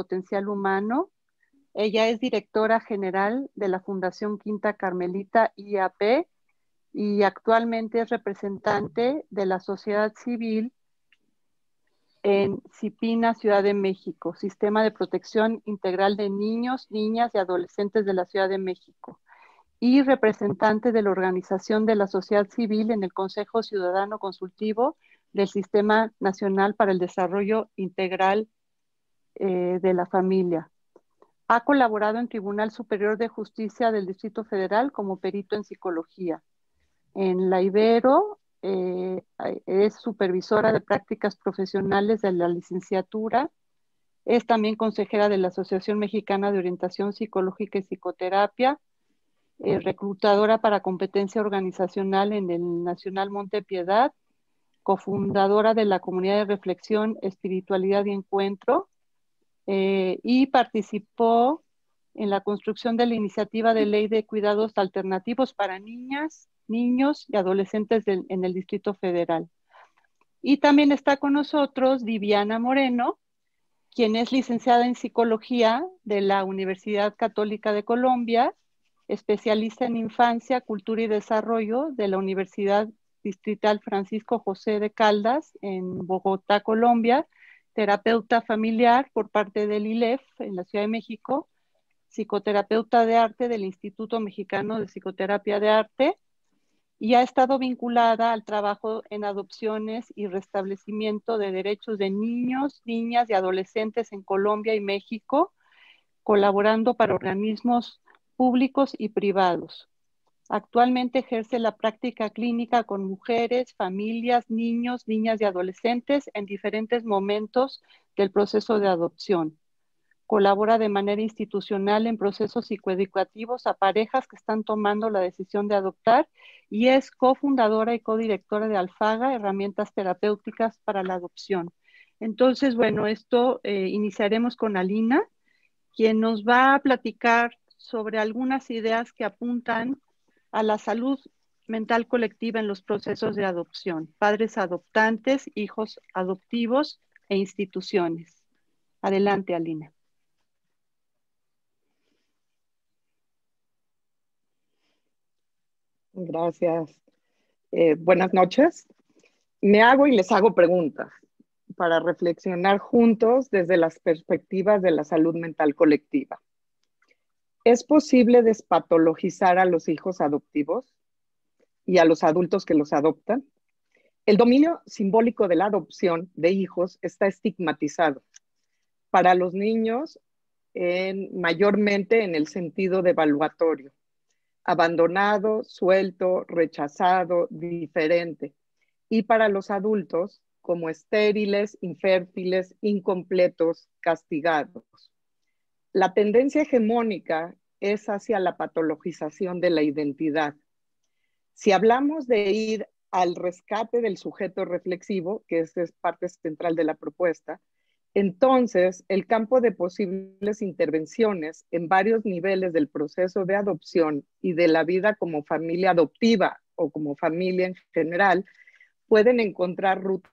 potencial humano. Ella es directora general de la Fundación Quinta Carmelita IAP y actualmente es representante de la sociedad civil en CIPINA, Ciudad de México, Sistema de Protección Integral de Niños, Niñas y Adolescentes de la Ciudad de México, y representante de la Organización de la Sociedad Civil en el Consejo Ciudadano Consultivo del Sistema Nacional para el Desarrollo Integral de la Familia. Ha colaborado en Tribunal Superior de Justicia del Distrito Federal como perito en psicología. En la Ibero es supervisora de prácticas profesionales de la licenciatura. Es también consejera de la Asociación Mexicana de Orientación Psicológica y Psicoterapia, reclutadora para competencia organizacional en el Nacional Monte Piedad, cofundadora de la Comunidad de Reflexión, Espiritualidad y Encuentro, y participó en la construcción de la iniciativa de ley de cuidados alternativos para niñas, niños y adolescentes en el Distrito Federal. Y también está con nosotros Viviana Moreno, quien es licenciada en Psicología de la Universidad Católica de Colombia, especialista en Infancia, Cultura y Desarrollo de la Universidad Distrital Francisco José de Caldas en Bogotá, Colombia, terapeuta familiar por parte del ILEF en la Ciudad de México, psicoterapeuta de arte del Instituto Mexicano de Psicoterapia de Arte, y ha estado vinculada al trabajo en adopciones y restablecimiento de derechos de niños, niñas y adolescentes en Colombia y México, colaborando para organismos públicos y privados. Actualmente ejerce la práctica clínica con mujeres, familias, niños, niñas y adolescentes en diferentes momentos del proceso de adopción. Colabora de manera institucional en procesos psicoeducativos a parejas que están tomando la decisión de adoptar y es cofundadora y codirectora de Alfaga, herramientas terapéuticas para la adopción. Entonces, bueno, iniciaremos con Alina, quien nos va a platicar sobre algunas ideas que apuntan a la salud mental colectiva en los procesos de adopción, padres adoptantes, hijos adoptivos e instituciones. Adelante, Alina. Gracias. Buenas noches. Me hago y les hago preguntas para reflexionar juntos desde las perspectivas de la salud mental colectiva. ¿Es posible despatologizar a los hijos adoptivos y a los adultos que los adoptan? El dominio simbólico de la adopción de hijos está estigmatizado. Para los niños, mayormente en el sentido de evaluatorio. Abandonado, suelto, rechazado, diferente. Y para los adultos, como estériles, infértiles, incompletos, castigados. La tendencia hegemónica es hacia la patologización de la identidad. Si hablamos de ir al rescate del sujeto reflexivo, que es parte central de la propuesta, entonces el campo de posibles intervenciones en varios niveles del proceso de adopción y de la vida como familia adoptiva o como familia en general, pueden encontrar rutas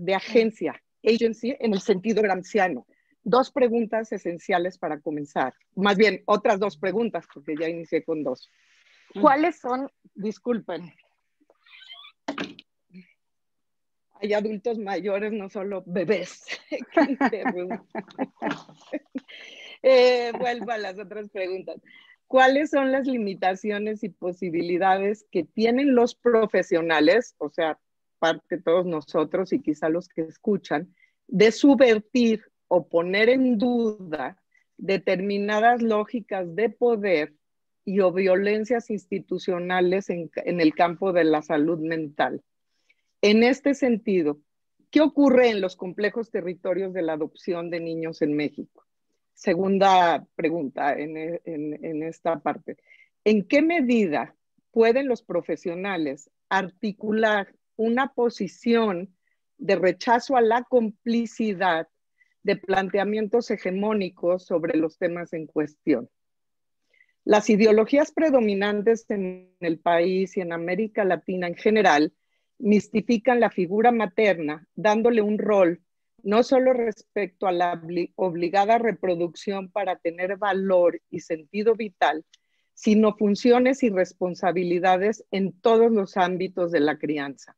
de agencia, agency en el sentido gramsciano. Dos preguntas esenciales para comenzar. Más bien, otras dos preguntas, porque ya inicié con dos. ¿Cuáles son, disculpen, hay adultos mayores, no solo bebés? Vuelvo a las otras preguntas. ¿Cuáles son las limitaciones y posibilidades que tienen los profesionales, o sea, parte de todos nosotros y quizá los que escuchan, de subvertir o poner en duda determinadas lógicas de poder y o violencias institucionales en el campo de la salud mental? En este sentido, ¿qué ocurre en los complejos territorios de la adopción de niños en México? Segunda pregunta en esta parte. ¿En qué medida pueden los profesionales articular una posición de rechazo a la complicidad de planteamientos hegemónicos sobre los temas en cuestión? Las ideologías predominantes en el país y en América Latina en general mistifican la figura materna, dándole un rol no solo respecto a la obligada reproducción para tener valor y sentido vital, sino funciones y responsabilidades en todos los ámbitos de la crianza.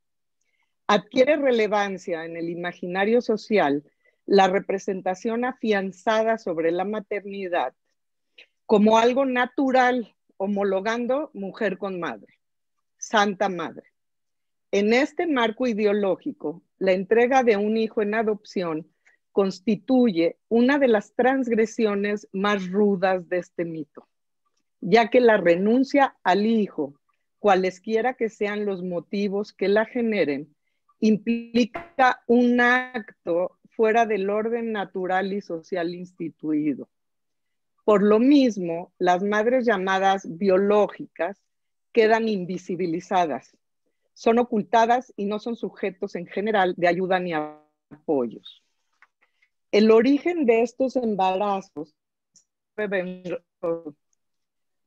Adquiere relevancia en el imaginario social la representación afianzada sobre la maternidad como algo natural, homologando mujer con madre, santa madre. En este marco ideológico, la entrega de un hijo en adopción constituye una de las transgresiones más rudas de este mito, ya que la renuncia al hijo, cualesquiera que sean los motivos que la generen, implica un acto fuera del orden natural y social instituido. Por lo mismo, las madres llamadas biológicas quedan invisibilizadas, son ocultadas y no son sujetos en general de ayuda ni apoyos. El origen de estos embarazos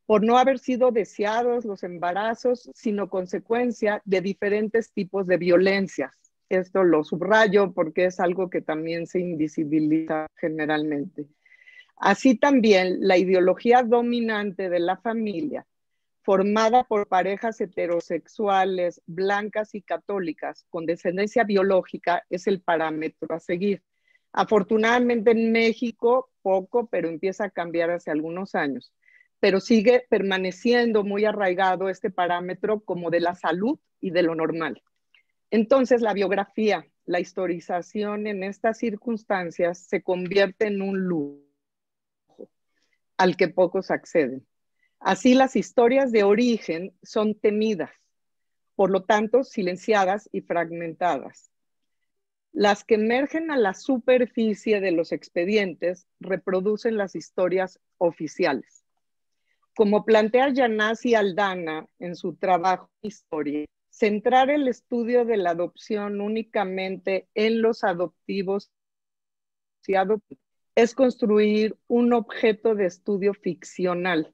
por no haber sido deseados los embarazos, sino consecuencia de diferentes tipos de violencias. Esto lo subrayo porque es algo que también se invisibiliza generalmente. Así también la ideología dominante de la familia, formada por parejas heterosexuales, blancas y católicas, con descendencia biológica, es el parámetro a seguir. Afortunadamente en México, poco, pero empieza a cambiar hace algunos años. Pero sigue permaneciendo muy arraigado este parámetro como de la salud y de lo normal. Entonces, la biografía, la historización en estas circunstancias se convierte en un lujo al que pocos acceden. Así, las historias de origen son temidas, por lo tanto, silenciadas y fragmentadas. Las que emergen a la superficie de los expedientes reproducen las historias oficiales. Como plantea Yanasi Aldana en su trabajo Historia, centrar el estudio de la adopción únicamente en los adoptivos y adoptados es construir un objeto de estudio ficcional.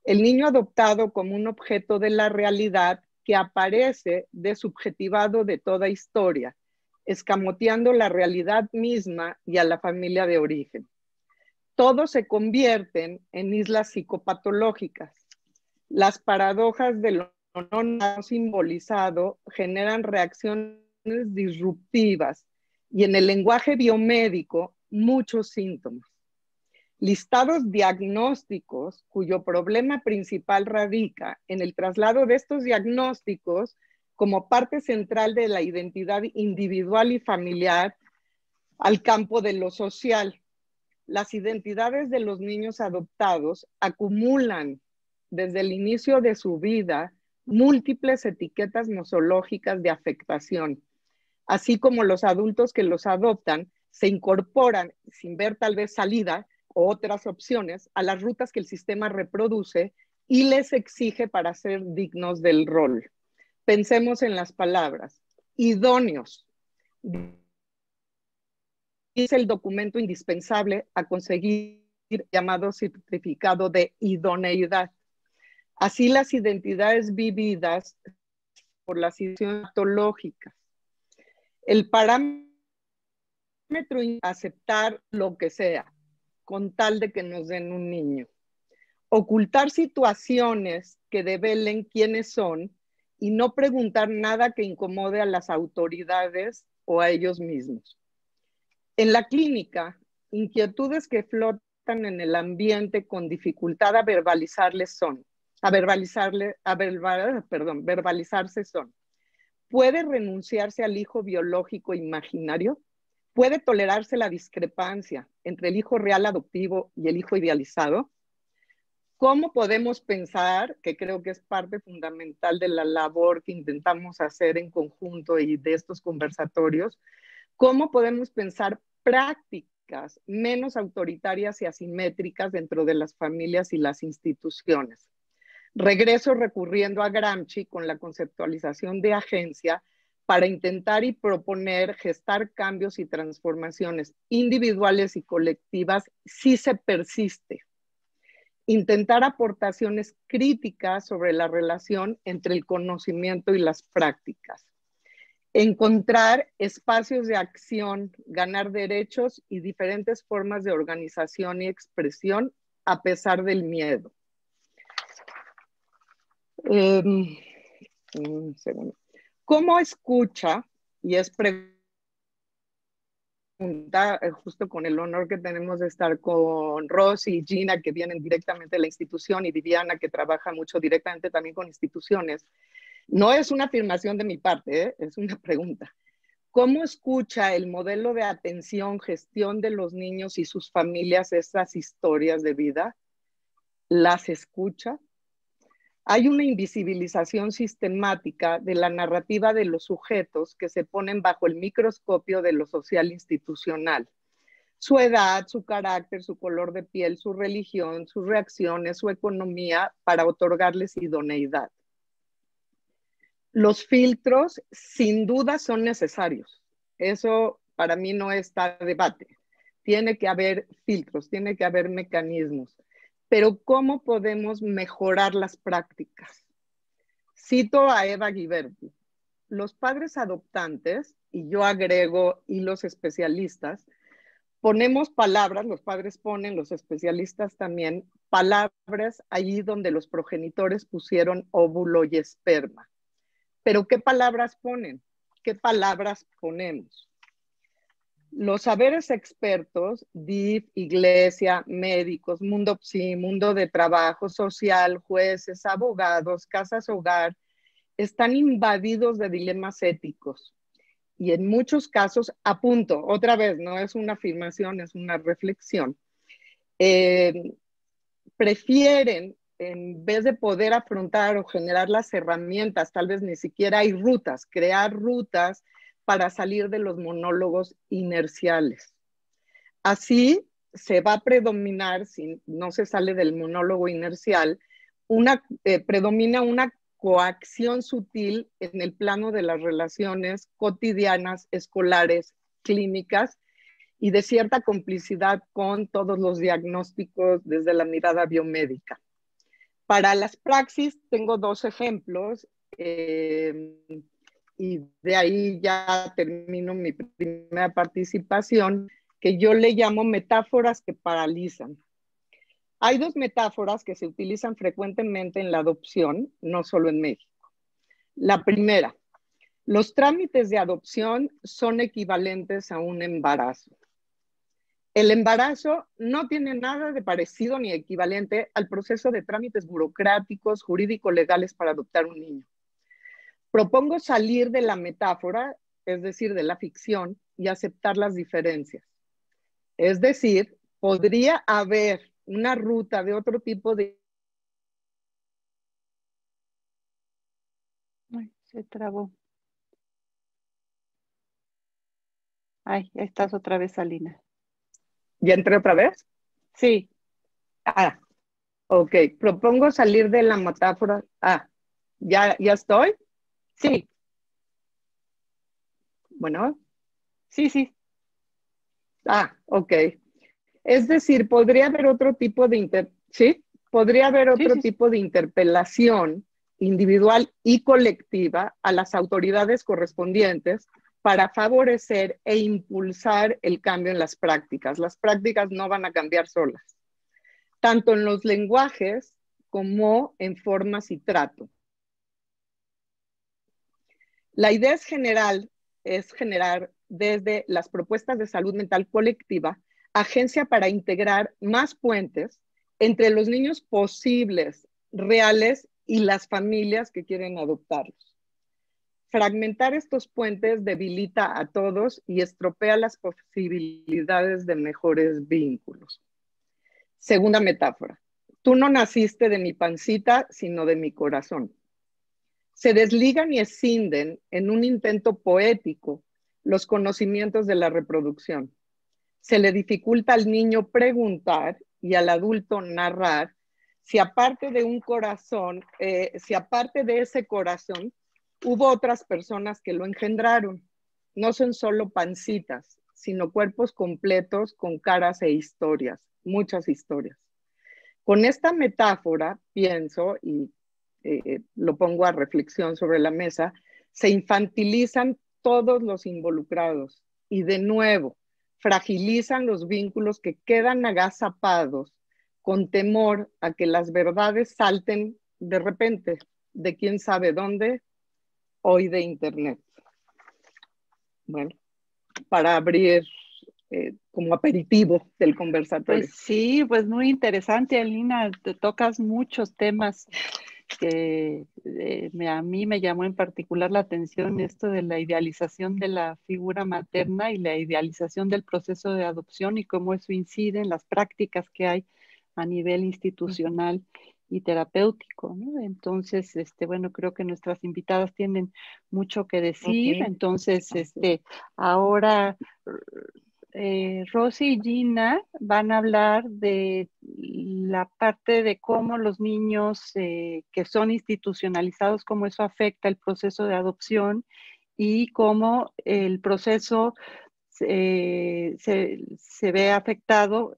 El niño adoptado como un objeto de la realidad que aparece desubjetivado de toda historia, escamoteando la realidad misma y a la familia de origen. Todos se convierten en islas psicopatológicas. Las paradojas de lo no simbolizado generan reacciones disruptivas y en el lenguaje biomédico muchos síntomas. Listados diagnósticos cuyo problema principal radica en el traslado de estos diagnósticos como parte central de la identidad individual y familiar al campo de lo social. Las identidades de los niños adoptados acumulan desde el inicio de su vida múltiples etiquetas nosológicas de afectación, así como los adultos que los adoptan se incorporan sin ver tal vez salida o otras opciones a las rutas que el sistema reproduce y les exige para ser dignos del rol. Pensemos en las palabras. Idóneos es el documento indispensable a conseguir el llamado certificado de idoneidad. Así las identidades vividas por las instituciones patológicas. El parámetro es aceptar lo que sea, con tal de que nos den un niño. Ocultar situaciones que develen quiénes son y no preguntar nada que incomode a las autoridades o a ellos mismos. En la clínica, inquietudes que flotan en el ambiente con dificultad a verbalizarse son. ¿Puede renunciarse al hijo biológico imaginario? ¿Puede tolerarse la discrepancia entre el hijo real adoptivo y el hijo idealizado? ¿Cómo podemos pensar, que creo que es parte fundamental de la labor que intentamos hacer en conjunto y de estos conversatorios, cómo podemos pensar prácticas menos autoritarias y asimétricas dentro de las familias y las instituciones? Regreso recurriendo a Gramsci con la conceptualización de agencia para intentar y proponer gestar cambios y transformaciones individuales y colectivas si se persiste. Intentar aportaciones críticas sobre la relación entre el conocimiento y las prácticas. encontrar espacios de acción, ganar derechos y diferentes formas de organización y expresión a pesar del miedo. Un segundo. ¿Cómo escucha? Y es pregunta, justo con el honor que tenemos de estar con Rosy y Gina, que vienen directamente de la institución, y Viviana, que trabaja mucho directamente también con instituciones. No es una afirmación de mi parte, es una pregunta. ¿Cómo escucha el modelo de atención, gestión de los niños y sus familias estas historias de vida? ¿Las escucha? Hay una invisibilización sistemática de la narrativa de los sujetos que se ponen bajo el microscopio de lo social institucional. Su edad, su carácter, su color de piel, su religión, sus reacciones, su economía, para otorgarles idoneidad. Los filtros sin duda son necesarios. Eso para mí no está a debate. Tiene que haber filtros, tiene que haber mecanismos. Pero ¿cómo podemos mejorar las prácticas? Cito a Eva Ghiberti. Los padres adoptantes, y yo agrego, y los especialistas, ponemos palabras, los padres ponen, los especialistas también, palabras allí donde los progenitores pusieron óvulo y esperma. Pero ¿qué palabras ponen? ¿Qué palabras ponemos? Los saberes expertos, DIF, iglesia, médicos, mundo psi, mundo de trabajo social, jueces, abogados, casas hogar, están invadidos de dilemas éticos. Y en muchos casos, apunto, otra vez, no es una afirmación, es una reflexión, prefieren, en vez de poder afrontar o generar las herramientas, tal vez ni siquiera hay rutas, crear rutas para salir de los monólogos inerciales. Así se va a predominar, si no se sale del monólogo inercial, predomina una coacción sutil en el plano de las relaciones cotidianas, escolares, clínicas, y de cierta complicidad con todos los diagnósticos desde la mirada biomédica. Para las praxis tengo dos ejemplos y de ahí ya termino mi primera participación, que yo le llamo metáforas que paralizan. Hay dos metáforas que se utilizan frecuentemente en la adopción, no solo en México. La primera, los trámites de adopción son equivalentes a un embarazo. El embarazo no tiene nada de parecido ni equivalente al proceso de trámites burocráticos, jurídico-legales para adoptar un niño. Propongo salir de la metáfora, es decir, de la ficción, y aceptar las diferencias. Es decir, podría haber una ruta de otro tipo de... Ay, se trabó. Ay, ya estás otra vez, Alina. ¿Ya entré otra vez? Sí. Ah, ok. Propongo salir de la metáfora. Ah, ¿ya estoy? Sí. Bueno. Sí, sí. Ah, ok. Es decir, podría haber otro tipo de ¿sí? Podría haber otro tipo de interpelación individual y colectiva a las autoridades correspondientes para favorecer e impulsar el cambio en las prácticas. Las prácticas no van a cambiar solas, tanto en los lenguajes como en formas y trato. La idea es generar desde las propuestas de salud mental colectiva agencia para integrar más puentes entre los niños posibles, reales, y las familias que quieren adoptarlos. Fragmentar estos puentes debilita a todos y estropea las posibilidades de mejores vínculos. Segunda metáfora. Tú no naciste de mi pancita, sino de mi corazón. Se desligan y escinden en un intento poético los conocimientos de la reproducción. Se le dificulta al niño preguntar y al adulto narrar si aparte de un corazón, si aparte de ese corazón, hubo otras personas que lo engendraron. No son solo pancitas, sino cuerpos completos con caras e historias, muchas historias. Con esta metáfora, pienso, y lo pongo a reflexión sobre la mesa, se infantilizan todos los involucrados y de nuevo fragilizan los vínculos que quedan agazapados con temor a que las verdades salten de repente de quién sabe dónde, hoy de Internet. Bueno, para abrir como aperitivo del conversatorio. Pues sí, pues muy interesante, Alina, te tocas muchos temas que a mí me llamó en particular la atención esto de la idealización de la figura materna y la idealización del proceso de adopción y cómo eso incide en las prácticas que hay a nivel institucional y terapéutico, ¿no? Entonces, bueno, creo que nuestras invitadas tienen mucho que decir. Okay. Entonces, ahora Rosy y Gina van a hablar de la parte de cómo los niños que son institucionalizados, cómo eso afecta el proceso de adopción y cómo el proceso se ve afectado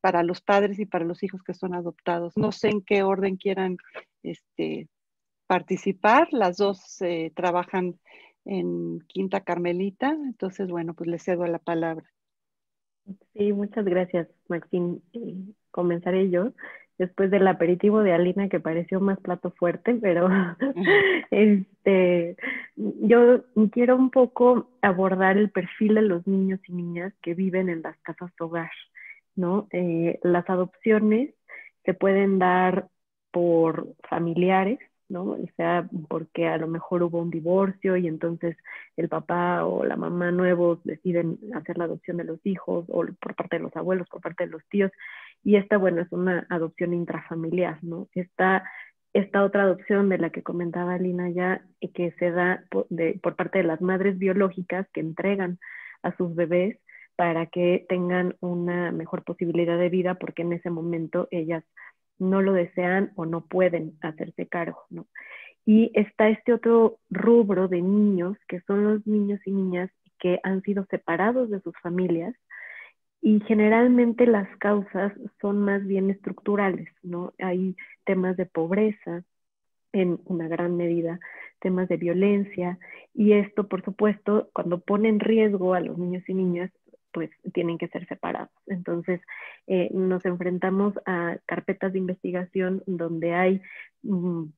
para los padres y para los hijos que son adoptados. No sé en qué orden quieran participar. Las dos trabajan en Quinta Carmelita. Entonces, bueno, pues les cedo la palabra. Sí, muchas gracias, Maxine. Comenzaré yo, después del aperitivo de Alina, que pareció más plato fuerte, pero yo quiero un poco abordar el perfil de los niños y niñas que viven en las casas hogar, ¿no? Las adopciones se pueden dar por familiares, ¿no? O sea, porque a lo mejor hubo un divorcio y entonces el papá o la mamá nuevos deciden hacer la adopción de los hijos, o por parte de los abuelos, por parte de los tíos, y esta, bueno, es una adopción intrafamiliar, ¿no? Esta otra adopción de la que comentaba Lina ya, que se da por parte de las madres biológicas que entregan a sus bebés para que tengan una mejor posibilidad de vida, porque en ese momento ellas no lo desean o no pueden hacerse cargo, ¿no? Y está este otro rubro de niños, que son los niños y niñas que han sido separados de sus familias, y generalmente las causas son más bien estructurales, ¿no? Hay temas de pobreza en una gran medida, temas de violencia, y esto, por supuesto, cuando pone en riesgo a los niños y niñas, pues tienen que ser separados. Entonces, nos enfrentamos a carpetas de investigación donde hay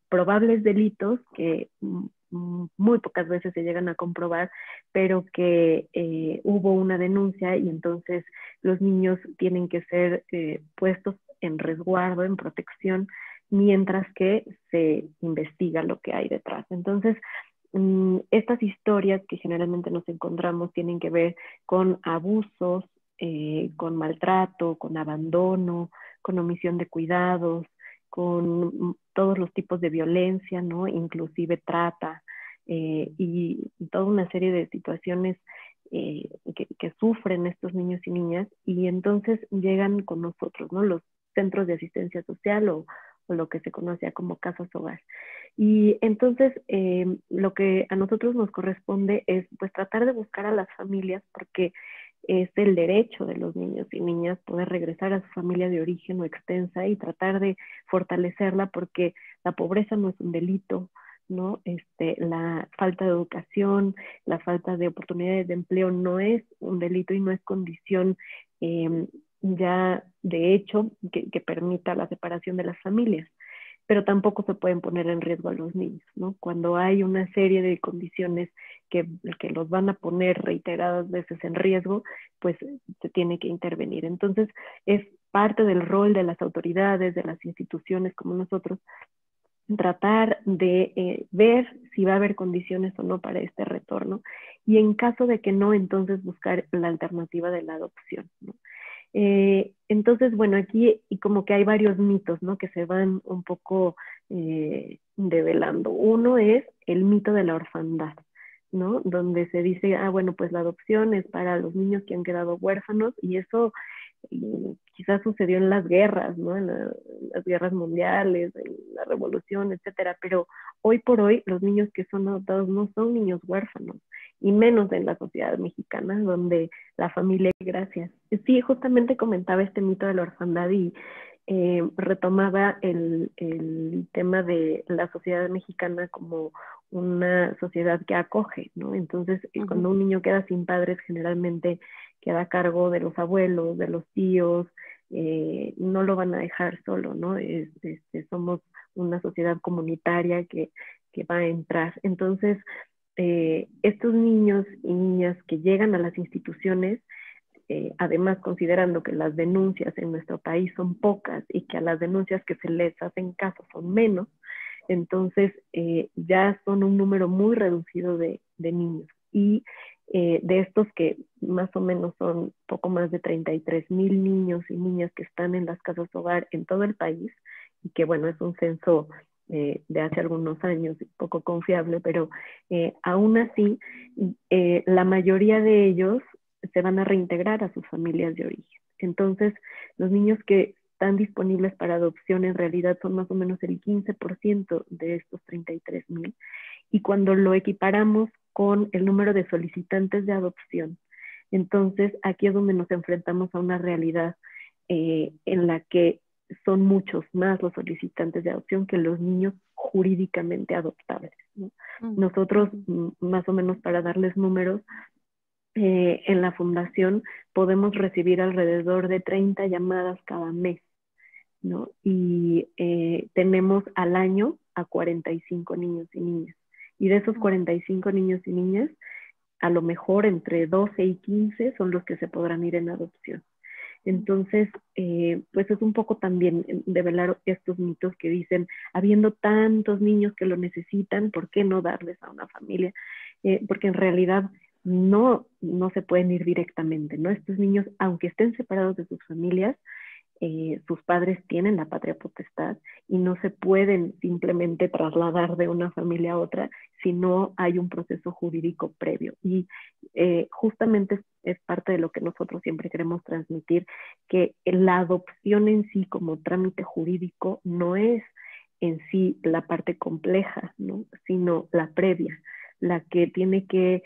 probables delitos que muy pocas veces se llegan a comprobar, pero que hubo una denuncia y entonces los niños tienen que ser puestos en resguardo, en protección, mientras que se investiga lo que hay detrás. Entonces, estas historias que generalmente nos encontramos tienen que ver con abusos, con maltrato, con abandono, con omisión de cuidados, con todos los tipos de violencia, ¿no? Inclusive y toda una serie de situaciones que sufren estos niños y niñas, y entonces llegan con nosotros, ¿no? Los centros de asistencia social o lo que se conocía como casas hogar. Y entonces lo que a nosotros nos corresponde es pues tratar de buscar a las familias, porque es el derecho de los niños y niñas poder regresar a su familia de origen o extensa y tratar de fortalecerla, porque la pobreza no es un delito, ¿no? La falta de educación, la falta de oportunidades de empleo no es un delito y no es condición ya de hecho que permita la separación de las familias, pero tampoco se pueden poner en riesgo a los niños, ¿no? Cuando hay una serie de condiciones que los van a poner reiteradas veces en riesgo, pues se tiene que intervenir. Entonces, es parte del rol de las autoridades, de las instituciones como nosotros, tratar de ver si va a haber condiciones o no para este retorno, y en caso de que no, entonces buscar la alternativa de la adopción, ¿no? Entonces, bueno, aquí y como que hay varios mitos, ¿no? Que se van un poco develando. Uno es el mito de la orfandad, ¿no? Donde se dice, bueno, pues la adopción es para los niños que han quedado huérfanos, y eso quizás sucedió en las guerras, ¿no? En las guerras mundiales, en la revolución, etcétera, pero hoy por hoy los niños que son adoptados no son niños huérfanos, y menos en la sociedad mexicana, donde la familia, gracias. Sí, justamente comentaba este mito de la orfandad, y retomaba el tema de la sociedad mexicana como una sociedad que acoge, ¿no? Entonces, cuando un niño queda sin padres, generalmente queda a cargo de los abuelos, de los tíos, no lo van a dejar solo, ¿no? Somos una sociedad comunitaria que va a entrar. Entonces, estos niños y niñas que llegan a las instituciones, además considerando que las denuncias en nuestro país son pocas y que a las denuncias que se les hacen caso son menos, entonces ya son un número muy reducido de niños. Y de estos que más o menos son poco más de 33,000 niños y niñas que están en las casas hogar en todo el país, y que bueno, es un censo de hace algunos años, poco confiable, pero aún así la mayoría de ellos se van a reintegrar a sus familias de origen. Entonces, los niños que están disponibles para adopción en realidad son más o menos el 15% de estos 33,000. Y cuando lo equiparamos con el número de solicitantes de adopción, entonces aquí es donde nos enfrentamos a una realidad en la que son muchos más los solicitantes de adopción que los niños jurídicamente adoptables, ¿no? Nosotros, más o menos para darles números, en la fundación podemos recibir alrededor de 30 llamadas cada mes, ¿no? Y tenemos al año a 45 niños y niñas. Y de esos 45 niños y niñas, a lo mejor entre 12 y 15 son los que se podrán ir en adopción. Entonces, pues es un poco también develar estos mitos que dicen, habiendo tantos niños que lo necesitan, ¿por qué no darles a una familia? Porque en realidad no se pueden ir directamente, ¿no? Estos niños, aunque estén separados de sus familias, sus padres tienen la patria potestad y no se pueden simplemente trasladar de una familia a otra si no hay un proceso jurídico previo. Y justamente es parte de lo que nosotros siempre queremos transmitir, que la adopción en sí como trámite jurídico no es en sí la parte compleja, ¿no? Sino la previa, la que tiene que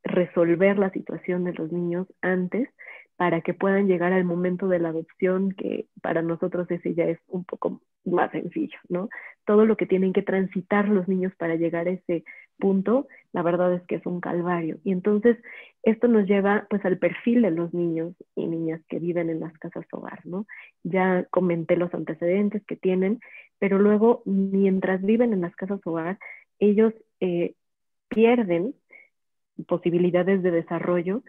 resolver la situación de los niños antes para que puedan llegar al momento de la adopción, que para nosotros ese ya es un poco más sencillo, ¿no? Todo lo que tienen que transitar los niños para llegar a ese punto, la verdad es que es un calvario. Y entonces esto nos lleva pues al perfil de los niños y niñas que viven en las casas hogar, ¿no? Ya comenté los antecedentes que tienen, pero luego mientras viven en las casas hogar, ellos pierden posibilidades de desarrollo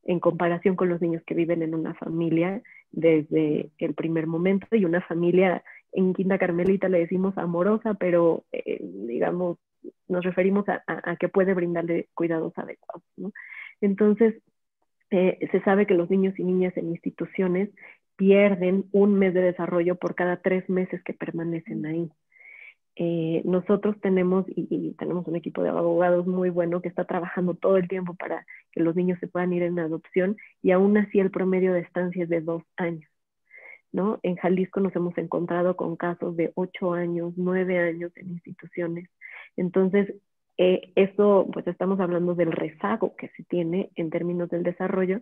en comparación con los niños que viven en una familia desde el primer momento, y una familia en Quinta Carmelita le decimos amorosa, pero digamos, nos referimos a que puede brindarle cuidados adecuados, ¿no? Entonces, se sabe que los niños y niñas en instituciones pierden 1 mes de desarrollo por cada 3 meses que permanecen ahí. Nosotros tenemos, y tenemos un equipo de abogados muy bueno que está trabajando todo el tiempo para que los niños se puedan ir en adopción, y aún así el promedio de estancia es de 2 años, ¿no? En Jalisco nos hemos encontrado con casos de 8 años, 9 años en instituciones. Entonces, eso, pues estamos hablando del rezago que se tiene en términos del desarrollo,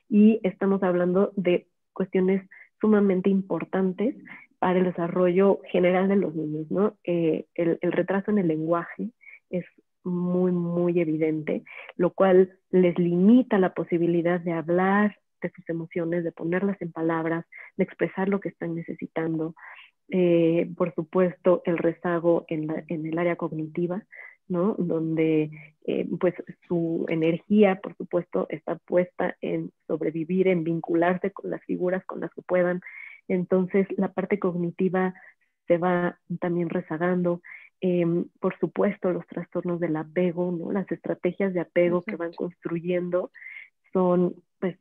y estamos hablando de cuestiones sumamente importantes para el desarrollo general de los niños, ¿no? El retraso en el lenguaje es muy, muy evidente, lo cual les limita la posibilidad de hablar de sus emociones, de ponerlas en palabras, de expresar lo que están necesitando. Por supuesto, el rezago en el área cognitiva, ¿no? Donde pues su energía, por supuesto, está puesta en sobrevivir, en vincularse con las figuras con las que puedan. Entonces, la parte cognitiva se va también rezagando. Por supuesto, los trastornos del apego, ¿no? Las estrategias de apego que van construyendo son, pues,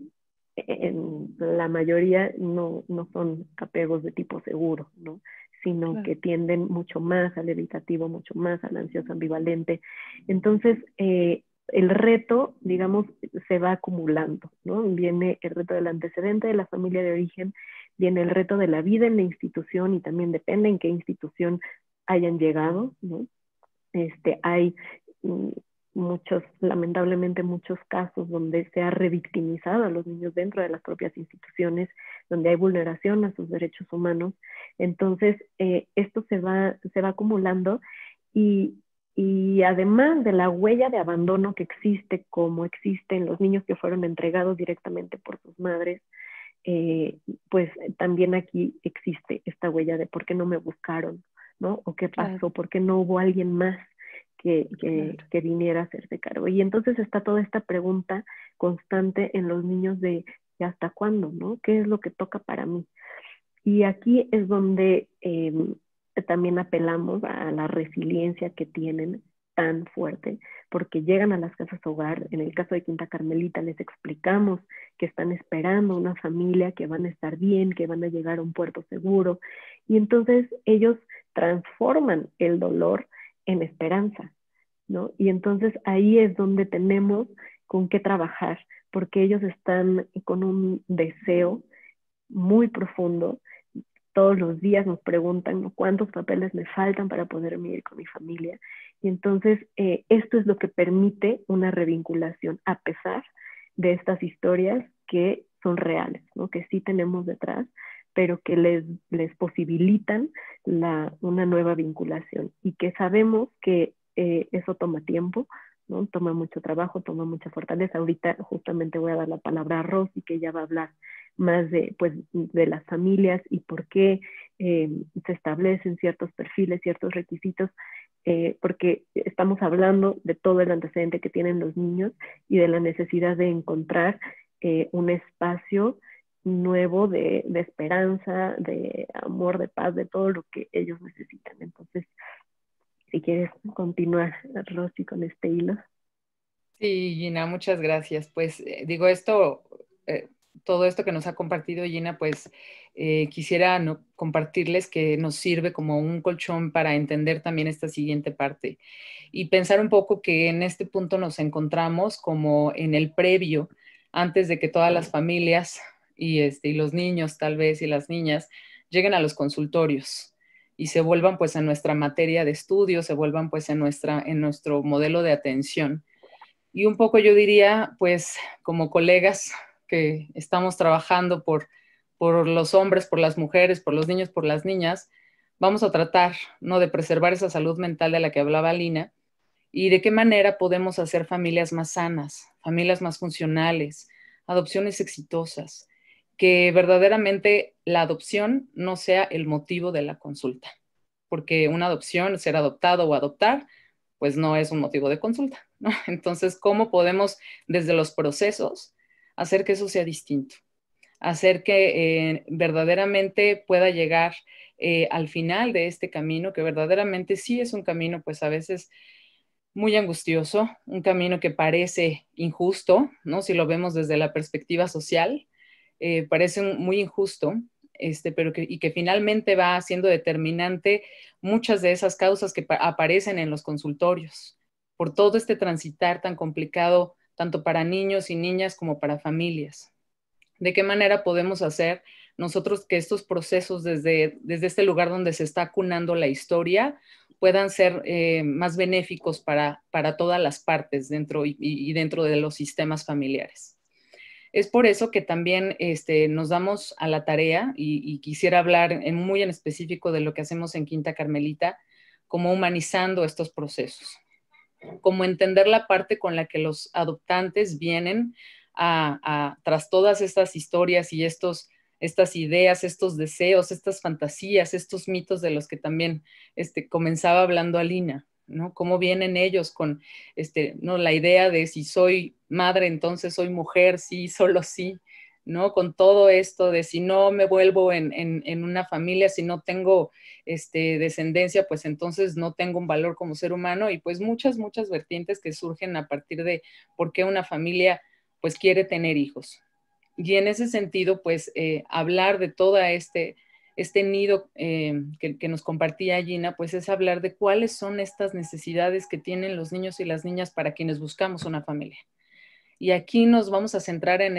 en la mayoría no son apegos de tipo seguro, ¿no? Sino que tienden mucho más al evitativo, mucho más al ansioso ambivalente. Entonces, el reto, digamos, se va acumulando, ¿no? Viene el reto del antecedente de la familia de origen, viene el reto de la vida en la institución, y también depende en qué institución hayan llegado, ¿no? Hay lamentablemente muchos casos donde se ha revictimizado a los niños dentro de las propias instituciones, donde hay vulneración a sus derechos humanos. Entonces, esto se va acumulando y, y además de la huella de abandono que existe, como existen los niños que fueron entregados directamente por sus madres, pues también aquí existe esta huella de por qué no me buscaron, ¿no? O qué pasó, Claro. por qué no hubo alguien más que Claro. viniera a hacerse cargo. Y entonces está toda esta pregunta constante en los niños de ¿y hasta cuándo, no? ¿Qué es lo que toca para mí? Y aquí es donde también apelamos a la resiliencia que tienen tan fuerte, porque llegan a las casas hogar. En el caso de Quinta Carmelita les explicamos que están esperando una familia, que van a estar bien, que van a llegar a un puerto seguro, y entonces ellos transforman el dolor en esperanza, ¿no? Y entonces ahí es donde tenemos con qué trabajar, porque ellos están con un deseo muy profundo. Todos los días nos preguntan, ¿no?, cuántos papeles me faltan para poderme ir con mi familia. Y entonces esto es lo que permite una revinculación a pesar de estas historias que son reales, ¿no?, que sí tenemos detrás, pero que les posibilitan una nueva vinculación y que sabemos que eso toma tiempo, ¿no? Toma mucho trabajo, toma mucha fortaleza. Ahorita justamente voy a dar la palabra a Rosy, que ella va a hablar más de, pues, de las familias y por qué se establecen ciertos perfiles, ciertos requisitos, porque estamos hablando de todo el antecedente que tienen los niños y de la necesidad de encontrar un espacio nuevo de esperanza, de amor, de paz, de todo lo que ellos necesitan. Entonces, si quieres continuar, Rosy, con este hilo. Sí, Gina, muchas gracias. Pues digo esto, todo esto que nos ha compartido Gina, pues quisiera compartirles que nos sirve como un colchón para entender también esta siguiente parte y pensar un poco que en este punto nos encontramos como en el previo, antes de que todas las familias y los niños tal vez y las niñas lleguen a los consultorios y se vuelvan pues en nuestra materia de estudio, se vuelvan pues en nuestro modelo de atención. Y un poco yo diría, pues como colegas que estamos trabajando por los hombres, por las mujeres, por los niños, por las niñas, vamos a tratar, ¿no?, de preservar esa salud mental de la que hablaba Lina y de qué manera podemos hacer familias más sanas, familias más funcionales, adopciones exitosas, que verdaderamente la adopción no sea el motivo de la consulta, porque una adopción, ser adoptado o adoptar, pues no es un motivo de consulta, ¿no? Entonces, ¿cómo podemos desde los procesos hacer que eso sea distinto? Hacer que verdaderamente pueda llegar al final de este camino, que verdaderamente sí es un camino, pues a veces muy angustioso, un camino que parece injusto, ¿no? Si lo vemos desde la perspectiva social, parece muy injusto, pero que finalmente va siendo determinante muchas de esas causas que aparecen en los consultorios, por todo este transitar tan complicado, tanto para niños y niñas como para familias. ¿De qué manera podemos hacer nosotros que estos procesos desde este lugar donde se está acunando la historia puedan ser más benéficos para todas las partes dentro y dentro de los sistemas familiares? Es por eso que también nos damos a la tarea y quisiera hablar muy en específico de lo que hacemos en Quinta Carmelita, como humanizando estos procesos, como entender la parte con la que los adoptantes vienen tras todas estas historias y estas ideas, estos deseos, estas fantasías, estos mitos de los que también comenzaba hablando Alina, ¿no? Cómo vienen ellos con ¿no?, la idea de si soy madre, entonces soy mujer, sí, solo sí, ¿no? Con todo esto de si no me vuelvo en una familia, si no tengo descendencia, pues entonces no tengo un valor como ser humano, y pues muchas vertientes que surgen a partir de por qué una familia pues quiere tener hijos. Y en ese sentido, pues hablar de todo este nido que nos compartía Gina, pues es hablar de cuáles son estas necesidades que tienen los niños y las niñas para quienes buscamos una familia. Y aquí nos vamos a centrar en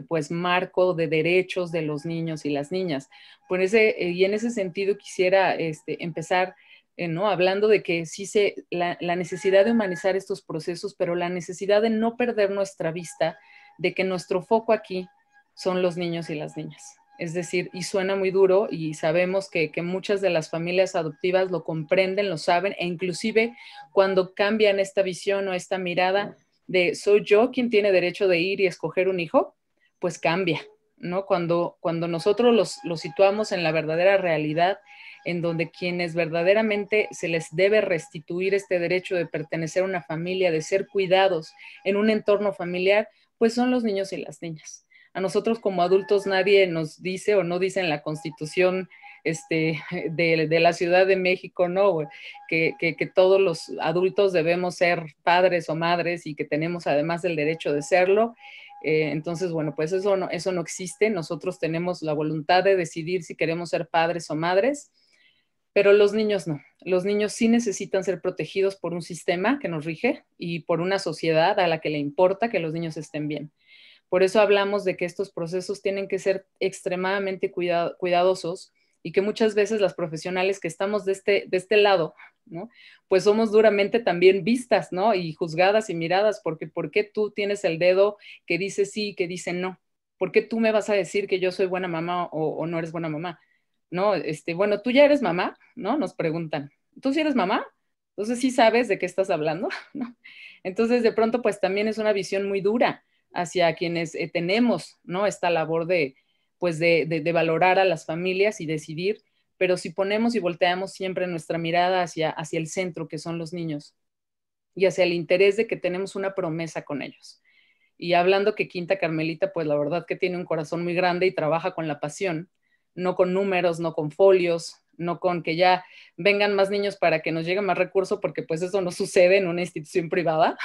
pues marco de derechos de los niños y las niñas. Y en ese sentido quisiera empezar ¿no? Hablando de que sí la necesidad de humanizar estos procesos, pero la necesidad de no perder nuestra vista de que nuestro foco aquí son los niños y las niñas. Es decir, y suena muy duro y sabemos que muchas de las familias adoptivas lo comprenden, lo saben, e inclusive cuando cambian esta visión o esta mirada de soy yo quien tiene derecho de ir y escoger un hijo, pues cambia, ¿no? Cuando nosotros los situamos en la verdadera realidad, en donde quienes verdaderamente se les debe restituir este derecho de pertenecer a una familia, de ser cuidados en un entorno familiar, pues son los niños y las niñas. A nosotros como adultos nadie nos dice o no dice en la Constitución de la Ciudad de México, ¿no? Que todos los adultos debemos ser padres o madres y que tenemos además el derecho de serlo. Entonces, bueno, pues eso no existe. Nosotros tenemos la voluntad de decidir si queremos ser padres o madres, pero los niños no. Los niños sí necesitan ser protegidos por un sistema que nos rige y por una sociedad a la que le importa que los niños estén bien. Por eso hablamos de que estos procesos tienen que ser extremadamente cuidadosos y que muchas veces las profesionales que estamos de este lado, ¿no? Pues somos duramente también vistas, ¿no? Y juzgadas y miradas, porque ¿por qué tú tienes el dedo que dice sí, que dice no? ¿Por qué tú me vas a decir que yo soy buena mamá o no eres buena mamá? ¿No? Bueno, tú ya eres mamá, ¿no? Nos preguntan. ¿Tú sí eres mamá? Entonces sí sabes de qué estás hablando, ¿no? Entonces de pronto pues también es una visión muy dura hacia quienes tenemos, ¿no? Esta labor pues de valorar a las familias y decidir, pero si ponemos y volteamos siempre nuestra mirada hacia el centro, que son los niños, y hacia el interés de que tenemos una promesa con ellos. Y hablando que Quinta Carmelita, pues la verdad que tiene un corazón muy grande y trabaja con la pasión, no con números, no con folios, no con que ya vengan más niños para que nos llegue más recurso, porque pues eso no sucede en una institución privada.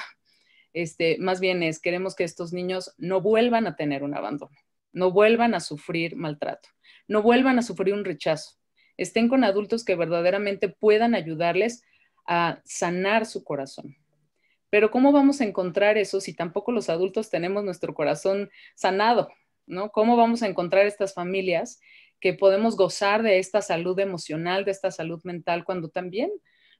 Más bien queremos que estos niños no vuelvan a tener un abandono, no vuelvan a sufrir maltrato, no vuelvan a sufrir un rechazo, estén con adultos que verdaderamente puedan ayudarles a sanar su corazón. Pero ¿cómo vamos a encontrar eso si tampoco los adultos tenemos nuestro corazón sanado, ¿no? ¿Cómo vamos a encontrar estas familias que podemos gozar de esta salud emocional, de esta salud mental, cuando también,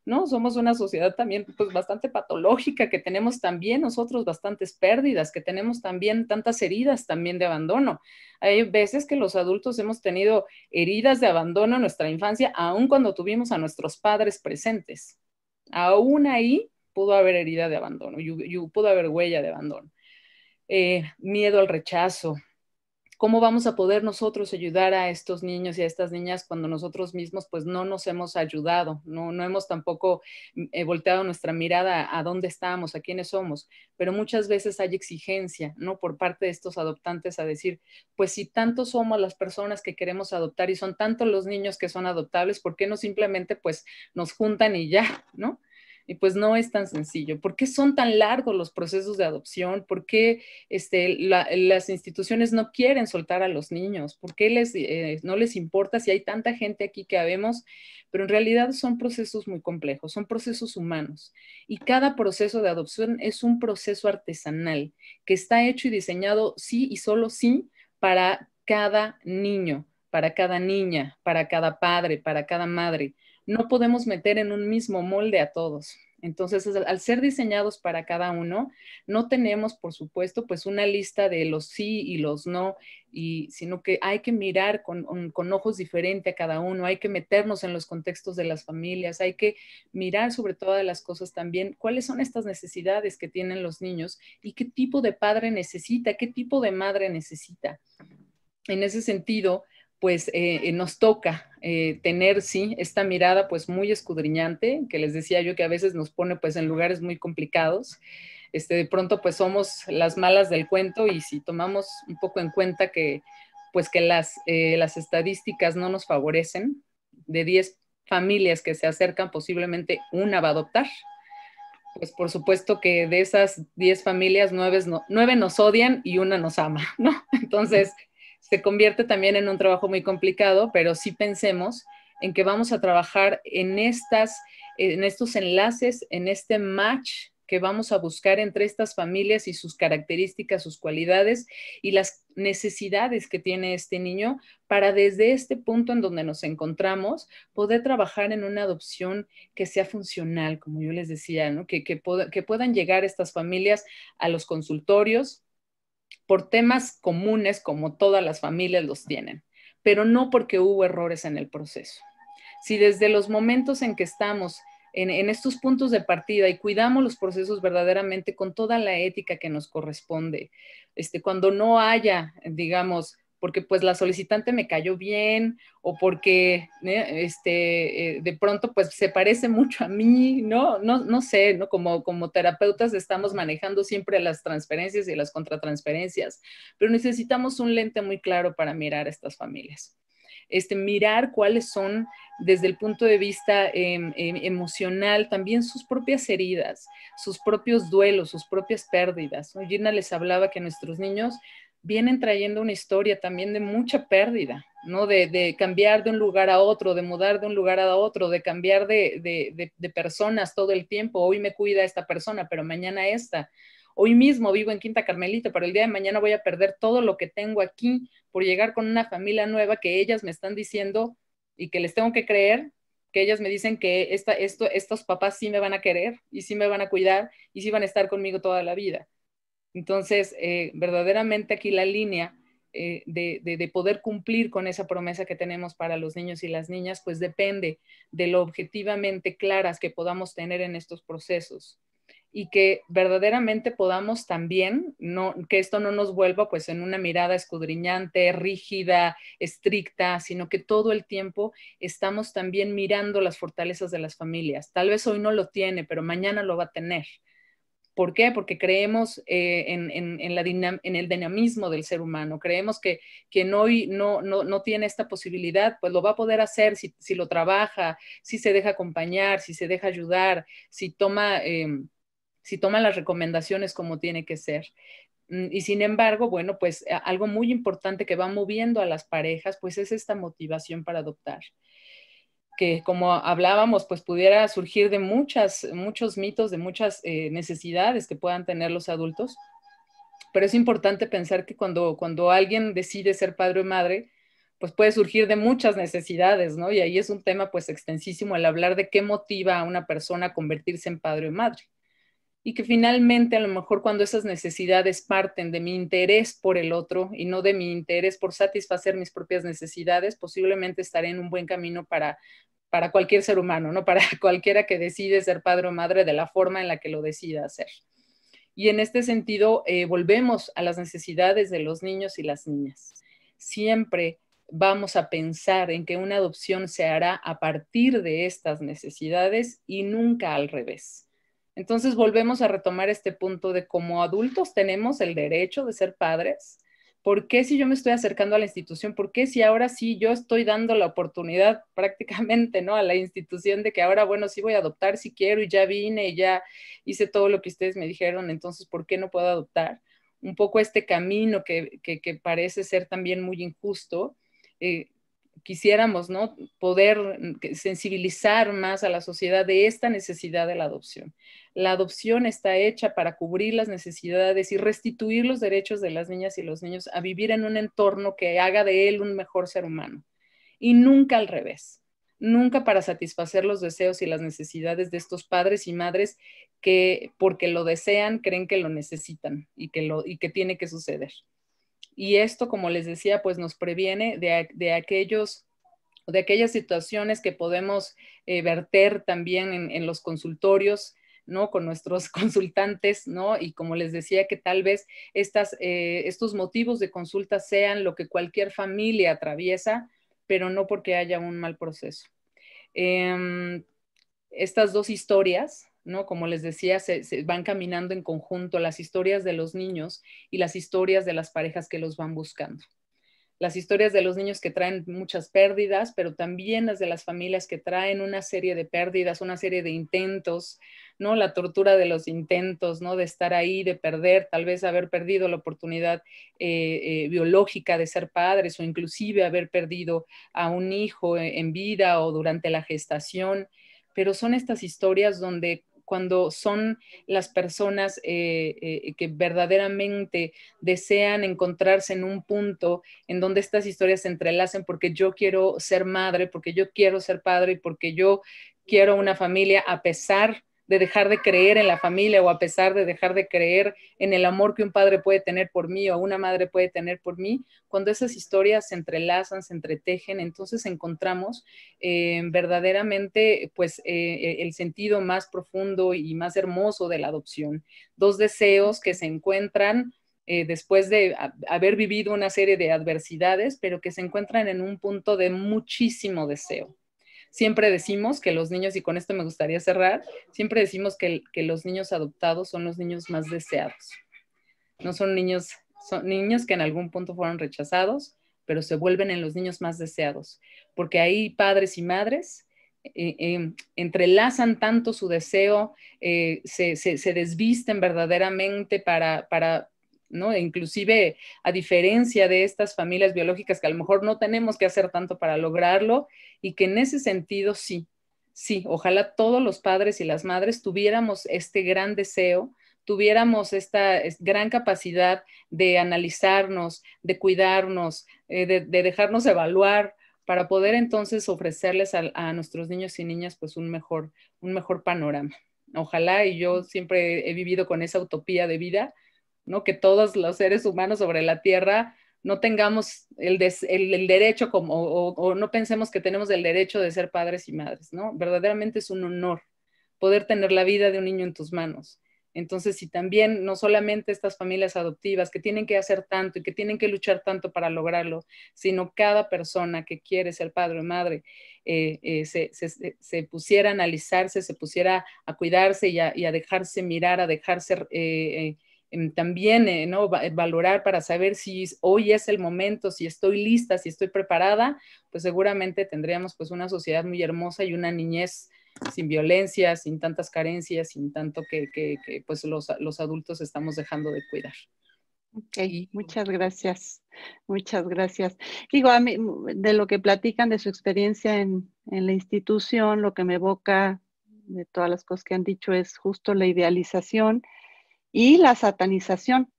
¿no? Somos una sociedad también pues bastante patológica, que tenemos también nosotros bastantes pérdidas, que tenemos también tantas heridas también de abandono. Hay veces que los adultos hemos tenido heridas de abandono en nuestra infancia, aun cuando tuvimos a nuestros padres presentes. Aún ahí pudo haber herida de abandono, pudo haber huella de abandono. Miedo al rechazo. ¿Cómo vamos a poder nosotros ayudar a estos niños y a estas niñas cuando nosotros mismos pues no nos hemos ayudado, no hemos tampoco volteado nuestra mirada a dónde estamos, a quiénes somos? Pero muchas veces hay exigencia, ¿no? Por parte de estos adoptantes a decir, pues si tanto somos las personas que queremos adoptar y son tantos los niños que son adoptables, ¿por qué no simplemente pues nos juntan y ya, ¿no? Y pues no es tan sencillo. ¿Por qué son tan largos los procesos de adopción? ¿Por qué las instituciones no quieren soltar a los niños? ¿Por qué no les importa si hay tanta gente aquí que habemos? Pero en realidad son procesos muy complejos, son procesos humanos. Y cada proceso de adopción es un proceso artesanal que está hecho y diseñado sí y solo sí para cada niño, para cada niña, para cada padre, para cada madre. No podemos meter en un mismo molde a todos. Entonces, al ser diseñados para cada uno, no tenemos, por supuesto, pues una lista de los sí y los no, sino que hay que mirar con ojos diferentes a cada uno, hay que meternos en los contextos de las familias, hay que mirar sobre todas las cosas también cuáles son estas necesidades que tienen los niños y qué tipo de padre necesita, qué tipo de madre necesita. En ese sentido, pues nos toca tener, sí, esta mirada pues muy escudriñante, que les decía yo que a veces nos pone pues en lugares muy complicados. De pronto pues somos las malas del cuento, y si tomamos un poco en cuenta que pues que las estadísticas no nos favorecen, de 10 familias que se acercan, posiblemente una va a adoptar. Pues por supuesto que de esas 10 familias, 9 nos odian y una nos ama, ¿no? Entonces se convierte también en un trabajo muy complicado, pero sí pensemos en que vamos a trabajar en estos enlaces, en este match que vamos a buscar entre estas familias y sus características, sus cualidades y las necesidades que tiene este niño para desde este punto en donde nos encontramos poder trabajar en una adopción que sea funcional, como yo les decía, ¿no? Que puedan llegar estas familias a los consultorios por temas comunes como todas las familias los tienen, pero no porque hubo errores en el proceso. Si desde los momentos en que estamos en estos puntos de partida y cuidamos los procesos verdaderamente con toda la ética que nos corresponde, cuando no haya, digamos, porque pues la solicitante me cayó bien o porque de pronto pues se parece mucho a mí, no sé, ¿no? Como terapeutas estamos manejando siempre las transferencias y las contratransferencias, pero necesitamos un lente muy claro para mirar a estas familias. Mirar cuáles son desde el punto de vista emocional, también sus propias heridas, sus propios duelos, sus propias pérdidas, ¿no? Gina les hablaba que nuestros niños vienen trayendo una historia también de mucha pérdida, ¿no? De cambiar de un lugar a otro, de mudar de un lugar a otro, de cambiar de personas todo el tiempo. Hoy me cuida esta persona, pero mañana esta. Hoy mismo vivo en Quinta Carmelita, pero el día de mañana voy a perder todo lo que tengo aquí por llegar con una familia nueva que ellas me están diciendo y que les tengo que creer, que ellas me dicen que estos papás sí me van a querer y sí me van a cuidar y sí van a estar conmigo toda la vida. Entonces, verdaderamente aquí la línea de poder cumplir con esa promesa que tenemos para los niños y las niñas, pues depende de lo objetivamente claras que podamos tener en estos procesos y que verdaderamente podamos también, que esto no nos vuelva pues en una mirada escudriñante, rígida, estricta, sino que todo el tiempo estamos también mirando las fortalezas de las familias. Tal vez hoy no lo tiene, pero mañana lo va a tener. ¿Por qué? Porque creemos en el dinamismo del ser humano. Creemos que quien hoy no tiene esta posibilidad, pues lo va a poder hacer si lo trabaja, si se deja acompañar, si se deja ayudar, si toma las recomendaciones como tiene que ser. Y sin embargo, bueno, pues algo muy importante que va moviendo a las parejas, pues es esta motivación para adoptar, que como hablábamos, pues pudiera surgir de muchos mitos, de muchas necesidades que puedan tener los adultos, pero es importante pensar que cuando alguien decide ser padre o madre, pues puede surgir de muchas necesidades, ¿no? Y ahí es un tema pues extensísimo el hablar de qué motiva a una persona a convertirse en padre o madre. Y que finalmente a lo mejor cuando esas necesidades parten de mi interés por el otro y no de mi interés por satisfacer mis propias necesidades, posiblemente estaré en un buen camino para cualquier ser humano, ¿no? Para cualquiera que decide ser padre o madre de la forma en la que lo decida hacer. Y en este sentido, volvemos a las necesidades de los niños y las niñas. Siempre vamos a pensar en que una adopción se hará a partir de estas necesidades y nunca al revés. Entonces volvemos a retomar este punto de como adultos tenemos el derecho de ser padres. ¿Por qué si yo me estoy acercando a la institución? ¿Por qué si ahora sí yo estoy dando la oportunidad prácticamente, ¿no? A la institución de que ahora, bueno, sí voy a adoptar si quiero y ya vine y ya hice todo lo que ustedes me dijeron, entonces, ¿por qué no puedo adoptar? Un poco este camino que parece ser también muy injusto. Quisiéramos, ¿no? Poder sensibilizar más a la sociedad de esta necesidad de la adopción. La adopción está hecha para cubrir las necesidades y restituir los derechos de las niñas y los niños a vivir en un entorno que haga de él un mejor ser humano. Y nunca al revés. Nunca para satisfacer los deseos y las necesidades de estos padres y madres que porque lo desean creen que lo necesitan y que tiene que suceder. Y esto, como les decía, pues nos previene de aquellas situaciones que podemos verter también en los consultorios, ¿no? Con nuestros consultantes, ¿no? Y como les decía, que tal vez estos motivos de consulta sean lo que cualquier familia atraviesa, pero no porque haya un mal proceso. Estas dos historias, ¿no? Como les decía, se van caminando en conjunto, las historias de los niños y las historias de las parejas que los van buscando. Las historias de los niños que traen muchas pérdidas, pero también las de las familias que traen una serie de pérdidas, una serie de intentos, ¿no? La tortura de los intentos, ¿no? De estar ahí, de perder, tal vez haber perdido la oportunidad biológica de ser padres o inclusive haber perdido a un hijo en vida o durante la gestación. Pero son estas historias donde cuando son las personas que verdaderamente desean encontrarse en un punto en donde estas historias se entrelacen, porque yo quiero ser madre, porque yo quiero ser padre y porque yo quiero una familia, a pesar de dejar de creer en la familia o a pesar de dejar de creer en el amor que un padre puede tener por mí o una madre puede tener por mí. Cuando esas historias se entrelazan, se entretejen, entonces encontramos verdaderamente pues el sentido más profundo y más hermoso de la adopción. Dos deseos que se encuentran después de haber vivido una serie de adversidades, pero que se encuentran en un punto de muchísimo deseo. Siempre decimos que los niños, y con esto me gustaría cerrar, siempre decimos que los niños adoptados son los niños más deseados. No son niños que en algún punto fueron rechazados, pero se vuelven en los niños más deseados, porque ahí padres y madres entrelazan tanto su deseo, se desvisten verdaderamente para ¿no? Inclusive a diferencia de estas familias biológicas que a lo mejor no tenemos que hacer tanto para lograrlo, y que en ese sentido sí, ojalá todos los padres y las madres tuviéramos este gran deseo, tuviéramos esta gran capacidad de analizarnos, de cuidarnos, de dejarnos evaluar, para poder entonces ofrecerles a nuestros niños y niñas pues un mejor panorama. Ojalá, y yo siempre he vivido con esa utopía de vida, ¿no? Que todos los seres humanos sobre la tierra no tengamos el derecho o no pensemos que tenemos el derecho de ser padres y madres, ¿no? Verdaderamente es un honor poder tener la vida de un niño en tus manos. Entonces, si también no solamente estas familias adoptivas que tienen que hacer tanto y que tienen que luchar tanto para lograrlo, sino cada persona que quiere ser padre o madre se pusiera a analizarse, se pusiera a cuidarse y a dejarse mirar, a dejarse también ¿no? valorar para saber si hoy es el momento, si estoy lista, si estoy preparada, pues seguramente tendríamos pues una sociedad muy hermosa y una niñez sin violencia, sin tantas carencias, sin tanto que pues los adultos estamos dejando de cuidar. Ok, muchas gracias. Muchas gracias. Digo, a mí, de lo que platican de su experiencia en la institución, lo que me evoca de todas las cosas que han dicho es justo la idealización y la satanización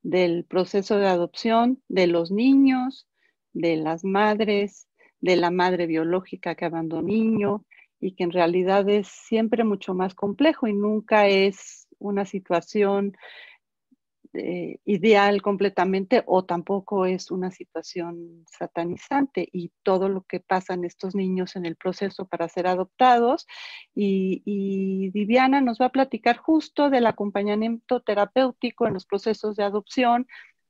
del proceso de adopción de los niños, de las madres, de la madre biológica que abandonó niño, y que en realidad es siempre mucho más complejo y nunca es una situación ideal completamente, o tampoco es una situación satanizante, y todo lo que pasa en estos niños en el proceso para ser adoptados. Y Viviana nos va a platicar justo del acompañamiento terapéutico en los procesos de adopción,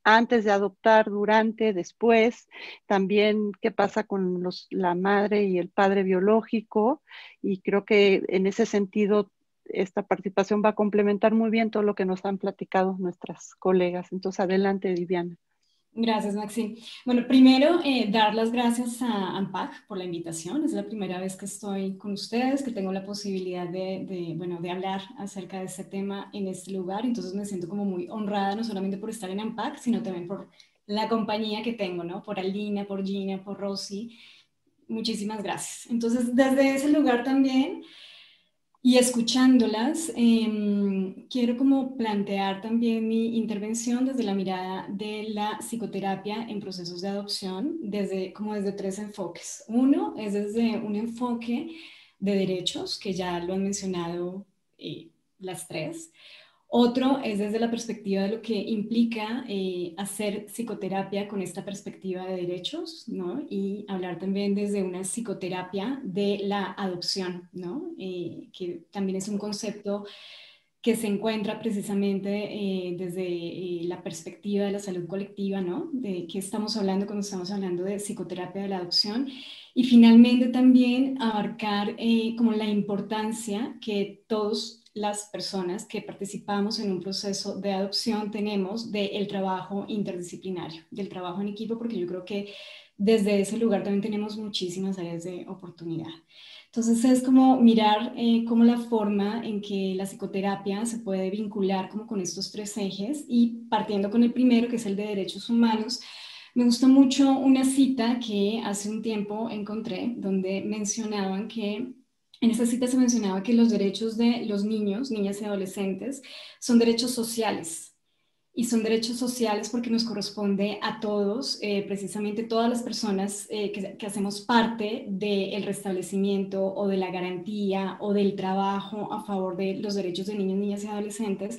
antes de adoptar, durante, después, también qué pasa con la madre y el padre biológico, y creo que en ese sentido esta participación va a complementar muy bien todo lo que nos han platicado nuestras colegas. Entonces, adelante, Viviana. Gracias, Maxi. Bueno, primero, dar las gracias a ANPAC por la invitación. Es la primera vez que estoy con ustedes, que tengo la posibilidad de hablar acerca de este tema en este lugar. Entonces me siento como muy honrada, no solamente por estar en ANPAC, sino también por la compañía que tengo, ¿no? Por Alina, por Gina, por Rosy. Muchísimas gracias. Entonces, desde ese lugar también, y escuchándolas, quiero como plantear también mi intervención desde la mirada de la psicoterapia en procesos de adopción, desde tres enfoques. Uno es desde un enfoque de derechos, que ya lo han mencionado las tres. Otro es desde la perspectiva de lo que implica hacer psicoterapia con esta perspectiva de derechos, ¿no? Y hablar también desde una psicoterapia de la adopción, ¿no? Que también es un concepto que se encuentra precisamente desde la perspectiva de la salud colectiva, ¿no? De qué estamos hablando cuando estamos hablando de psicoterapia de la adopción. Y finalmente también abarcar como la importancia que todos las personas que participamos en un proceso de adopción tenemos del trabajo interdisciplinario, del trabajo en equipo, porque yo creo que desde ese lugar también tenemos muchísimas áreas de oportunidad. Entonces es como mirar como la forma en que la psicoterapia se puede vincular como con estos tres ejes, y partiendo con el primero, que es el de derechos humanos. Me gustó mucho una cita que hace un tiempo encontré donde mencionaban que En esta cita se mencionaba que los derechos de los niños, niñas y adolescentes son derechos sociales. Y son derechos sociales porque nos corresponde a todos, precisamente todas las personas que hacemos parte del restablecimiento o de la garantía o del trabajo a favor de los derechos de niños, niñas y adolescentes.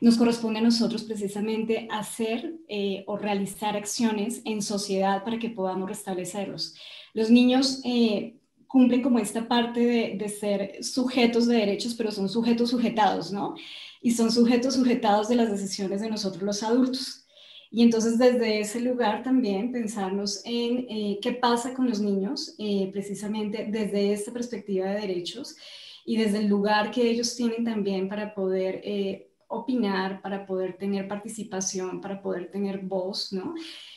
Nos corresponde a nosotros precisamente hacer o realizar acciones en sociedad para que podamos restablecerlos. Los niños cumplen como esta parte de ser sujetos de derechos, pero son sujetos sujetados, ¿no? Y son sujetos sujetados de las decisiones de nosotros los adultos. Y entonces desde ese lugar también pensarnos en qué pasa con los niños, precisamente desde esta perspectiva de derechos y desde el lugar que ellos tienen también para poder opinar, para poder tener participación, para poder tener voz, ¿no?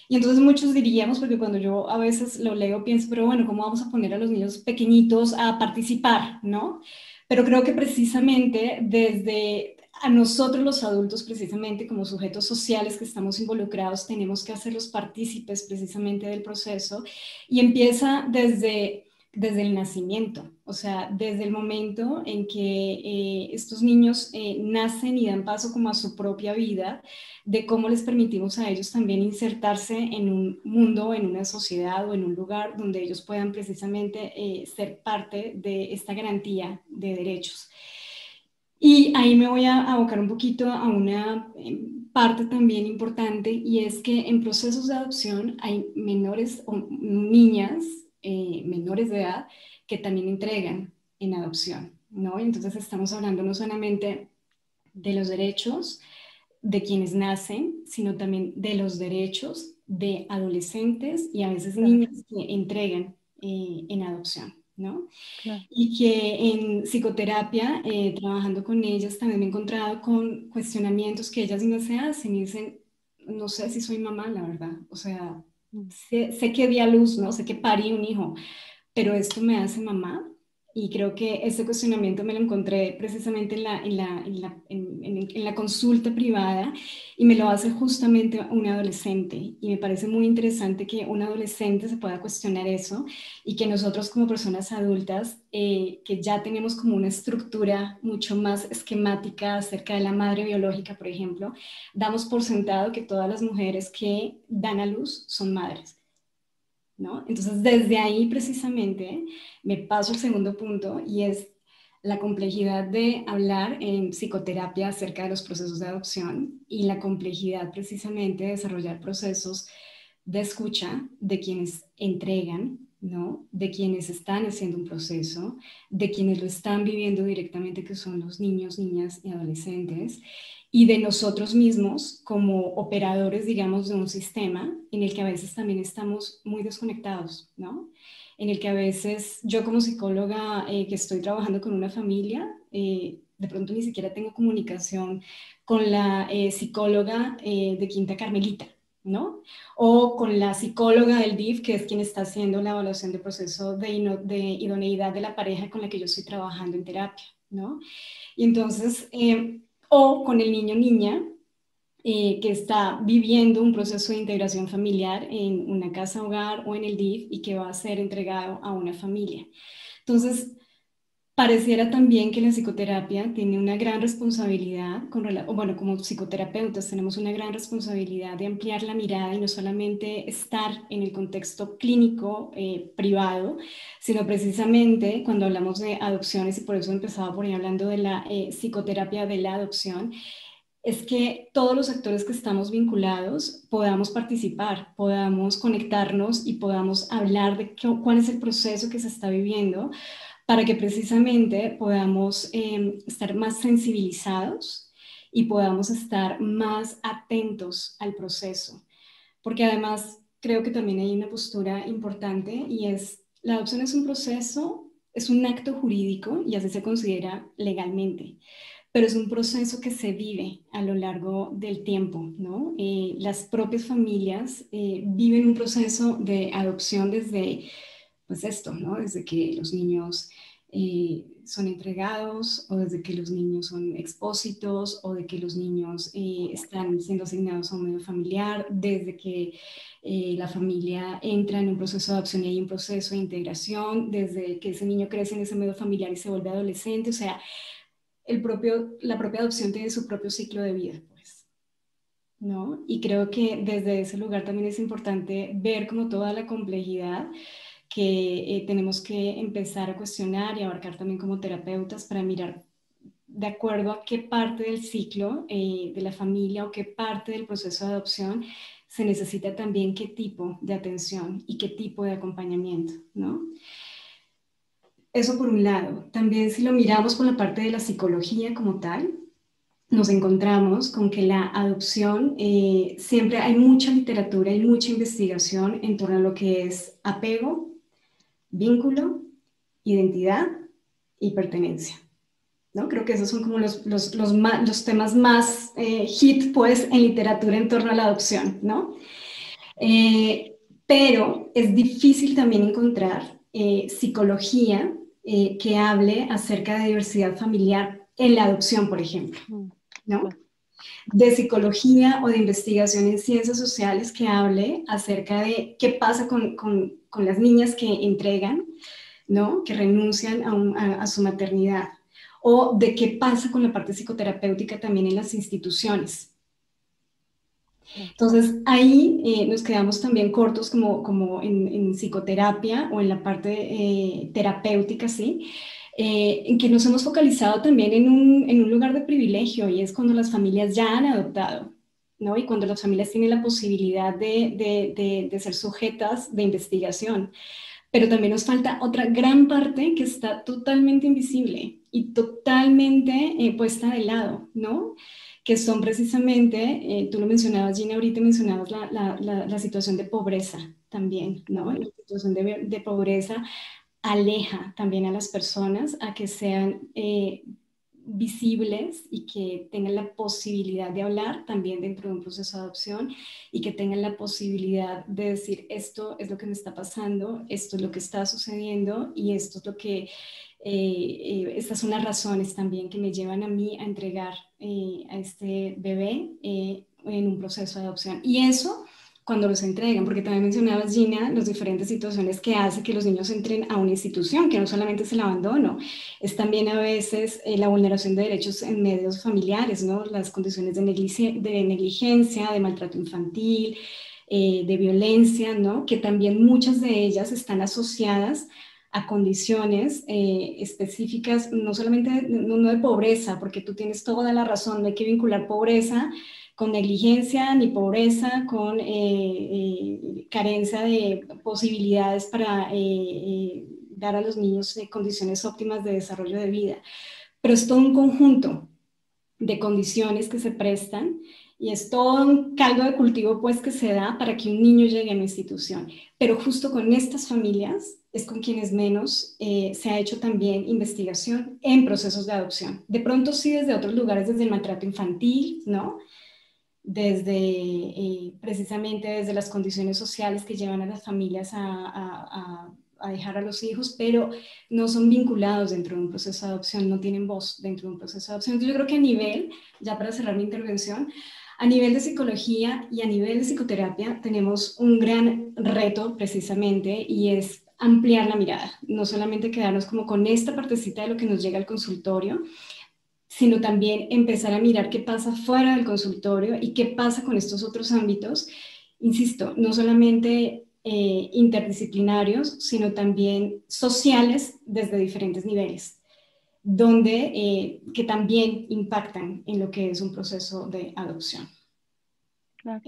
Y entonces muchos diríamos, porque cuando yo a veces lo leo pienso, pero bueno, ¿cómo vamos a poner a los niños pequeñitos a participar, ¿no? Pero creo que precisamente desde a nosotros los adultos, precisamente como sujetos sociales que estamos involucrados, tenemos que hacerlos partícipes precisamente del proceso y empieza desde el nacimiento, o sea, desde el momento en que estos niños nacen y dan paso como a su propia vida, de cómo les permitimos a ellos también insertarse en un mundo, en una sociedad o en un lugar donde ellos puedan precisamente ser parte de esta garantía de derechos. Y ahí me voy a abocar un poquito a una parte también importante, y es que en procesos de adopción hay menores o niñas menores de edad que también entregan en adopción, ¿no? Entonces estamos hablando no solamente de los derechos de quienes nacen, sino también de los derechos de adolescentes y a veces niñas que entregan en adopción, ¿no? Claro. Y que en psicoterapia, trabajando con ellas, también me he encontrado con cuestionamientos que ellas mismas se hacen y dicen, no sé si soy mamá, la verdad, o sea, sé que di a luz, ¿no? Sé que parí un hijo, pero esto me hace mamá. Y creo que ese cuestionamiento me lo encontré precisamente en la consulta privada, y me lo hace justamente un adolescente. Y me parece muy interesante que un adolescente se pueda cuestionar eso, y que nosotros como personas adultas, que ya tenemos como una estructura mucho más esquemática acerca de la madre biológica, por ejemplo, damos por sentado que todas las mujeres que dan a luz son madres, ¿no? Entonces, desde ahí precisamente me paso al segundo punto, y es la complejidad de hablar en psicoterapia acerca de los procesos de adopción y la complejidad precisamente de desarrollar procesos de escucha de quienes entregan, ¿no? De quienes están haciendo un proceso, de quienes lo están viviendo directamente, que son los niños, niñas y adolescentes, y de nosotros mismos como operadores, digamos, de un sistema en el que a veces también estamos muy desconectados, ¿no? En el que a veces yo como psicóloga que estoy trabajando con una familia, de pronto ni siquiera tengo comunicación con la psicóloga de Quinta Carmelita, ¿no? O con la psicóloga del DIF, que es quien está haciendo la evaluación de proceso de idoneidad de la pareja con la que yo estoy trabajando en terapia, ¿no? Y entonces, o con el niño o niña que está viviendo un proceso de integración familiar en una casa hogar o en el DIF y que va a ser entregado a una familia. Entonces, pareciera también que la psicoterapia tiene una gran responsabilidad, bueno, como psicoterapeutas tenemos una gran responsabilidad de ampliar la mirada y no solamente estar en el contexto clínico privado, sino precisamente cuando hablamos de adopciones, y por eso empezaba por ahí hablando de la psicoterapia de la adopción, es que todos los actores que estamos vinculados podamos participar, podamos conectarnos y podamos hablar de cuál es el proceso que se está viviendo, para que precisamente podamos estar más sensibilizados y podamos estar más atentos al proceso. Porque además creo que también hay una postura importante, y es, la adopción es un proceso, es un acto jurídico y así se considera legalmente, pero es un proceso que se vive a lo largo del tiempo, ¿no? Las propias familias viven un proceso de adopción desde, pues esto, ¿no? Desde que los niños son entregados, o desde que los niños son expósitos, o de que los niños están siendo asignados a un medio familiar, desde que la familia entra en un proceso de adopción y hay un proceso de integración, desde que ese niño crece en ese medio familiar y se vuelve adolescente. O sea, la propia adopción tiene su propio ciclo de vida, pues, ¿no? Y creo que desde ese lugar también es importante ver como toda la complejidad que tenemos que empezar a cuestionar y abarcar también como terapeutas para mirar de acuerdo a qué parte del ciclo de la familia o qué parte del proceso de adopción se necesita también qué tipo de atención y qué tipo de acompañamiento, ¿no? Eso por un lado. También si lo miramos con la parte de la psicología como tal, nos encontramos con que la adopción, siempre hay mucha literatura y mucha investigación en torno a lo que es apego, vínculo, identidad y pertenencia, ¿no? Creo que esos son como los temas más hit, pues, en literatura en torno a la adopción, ¿no? Pero es difícil también encontrar psicología que hable acerca de diversidad familiar en la adopción, por ejemplo, ¿no? De psicología o de investigación en ciencias sociales que hable acerca de qué pasa con las niñas que entregan, ¿no? Que renuncian a su maternidad, o de qué pasa con la parte psicoterapéutica también en las instituciones. Entonces ahí nos quedamos también cortos como en psicoterapia o en la parte terapéutica, ¿sí? En que nos hemos focalizado también en un lugar de privilegio, y es cuando las familias ya han adoptado, ¿no? Y cuando las familias tienen la posibilidad de ser sujetas de investigación. Pero también nos falta otra gran parte que está totalmente invisible y totalmente puesta de lado, ¿no? Que son precisamente, tú lo mencionabas, Gina, ahorita mencionabas la situación de pobreza también, ¿no? La situación de pobreza aleja también a las personas a que sean visibles y que tengan la posibilidad de hablar también dentro de un proceso de adopción, y que tengan la posibilidad de decir: esto es lo que me está pasando, esto es lo que está sucediendo, y esto es lo que, estas son las razones también que me llevan a mí a entregar a este bebé en un proceso de adopción. Y eso cuando los entregan, porque también mencionabas, Gina, las diferentes situaciones que hace que los niños entren a una institución, que no solamente es el abandono, es también a veces la vulneración de derechos en medios familiares, ¿no? Las condiciones de negligencia, de maltrato infantil, de violencia, ¿no? Que también muchas de ellas están asociadas a condiciones específicas, no solamente no de pobreza, porque tú tienes toda la razón, no hay que vincular pobreza con negligencia, ni pobreza con carencia de posibilidades para dar a los niños condiciones óptimas de desarrollo de vida. Pero es todo un conjunto de condiciones que se prestan, y es todo un caldo de cultivo, pues, que se da para que un niño llegue a una institución. Pero justo con estas familias es con quienes menos se ha hecho también investigación en procesos de adopción. De pronto sí desde otros lugares, desde el maltrato infantil, ¿no? Desde precisamente desde las condiciones sociales que llevan a las familias a dejar a los hijos, pero no son vinculados dentro de un proceso de adopción, no tienen voz dentro de un proceso de adopción. Entonces yo creo que a nivel, ya para cerrar mi intervención, a nivel de psicología y a nivel de psicoterapia tenemos un gran reto precisamente, y es ampliar la mirada, no solamente quedarnos como con esta partecita de lo que nos llega al consultorio, sino también empezar a mirar qué pasa fuera del consultorio y qué pasa con estos otros ámbitos, insisto, no solamente interdisciplinarios, sino también sociales desde diferentes niveles, donde que también impactan en lo que es un proceso de adopción. Claro.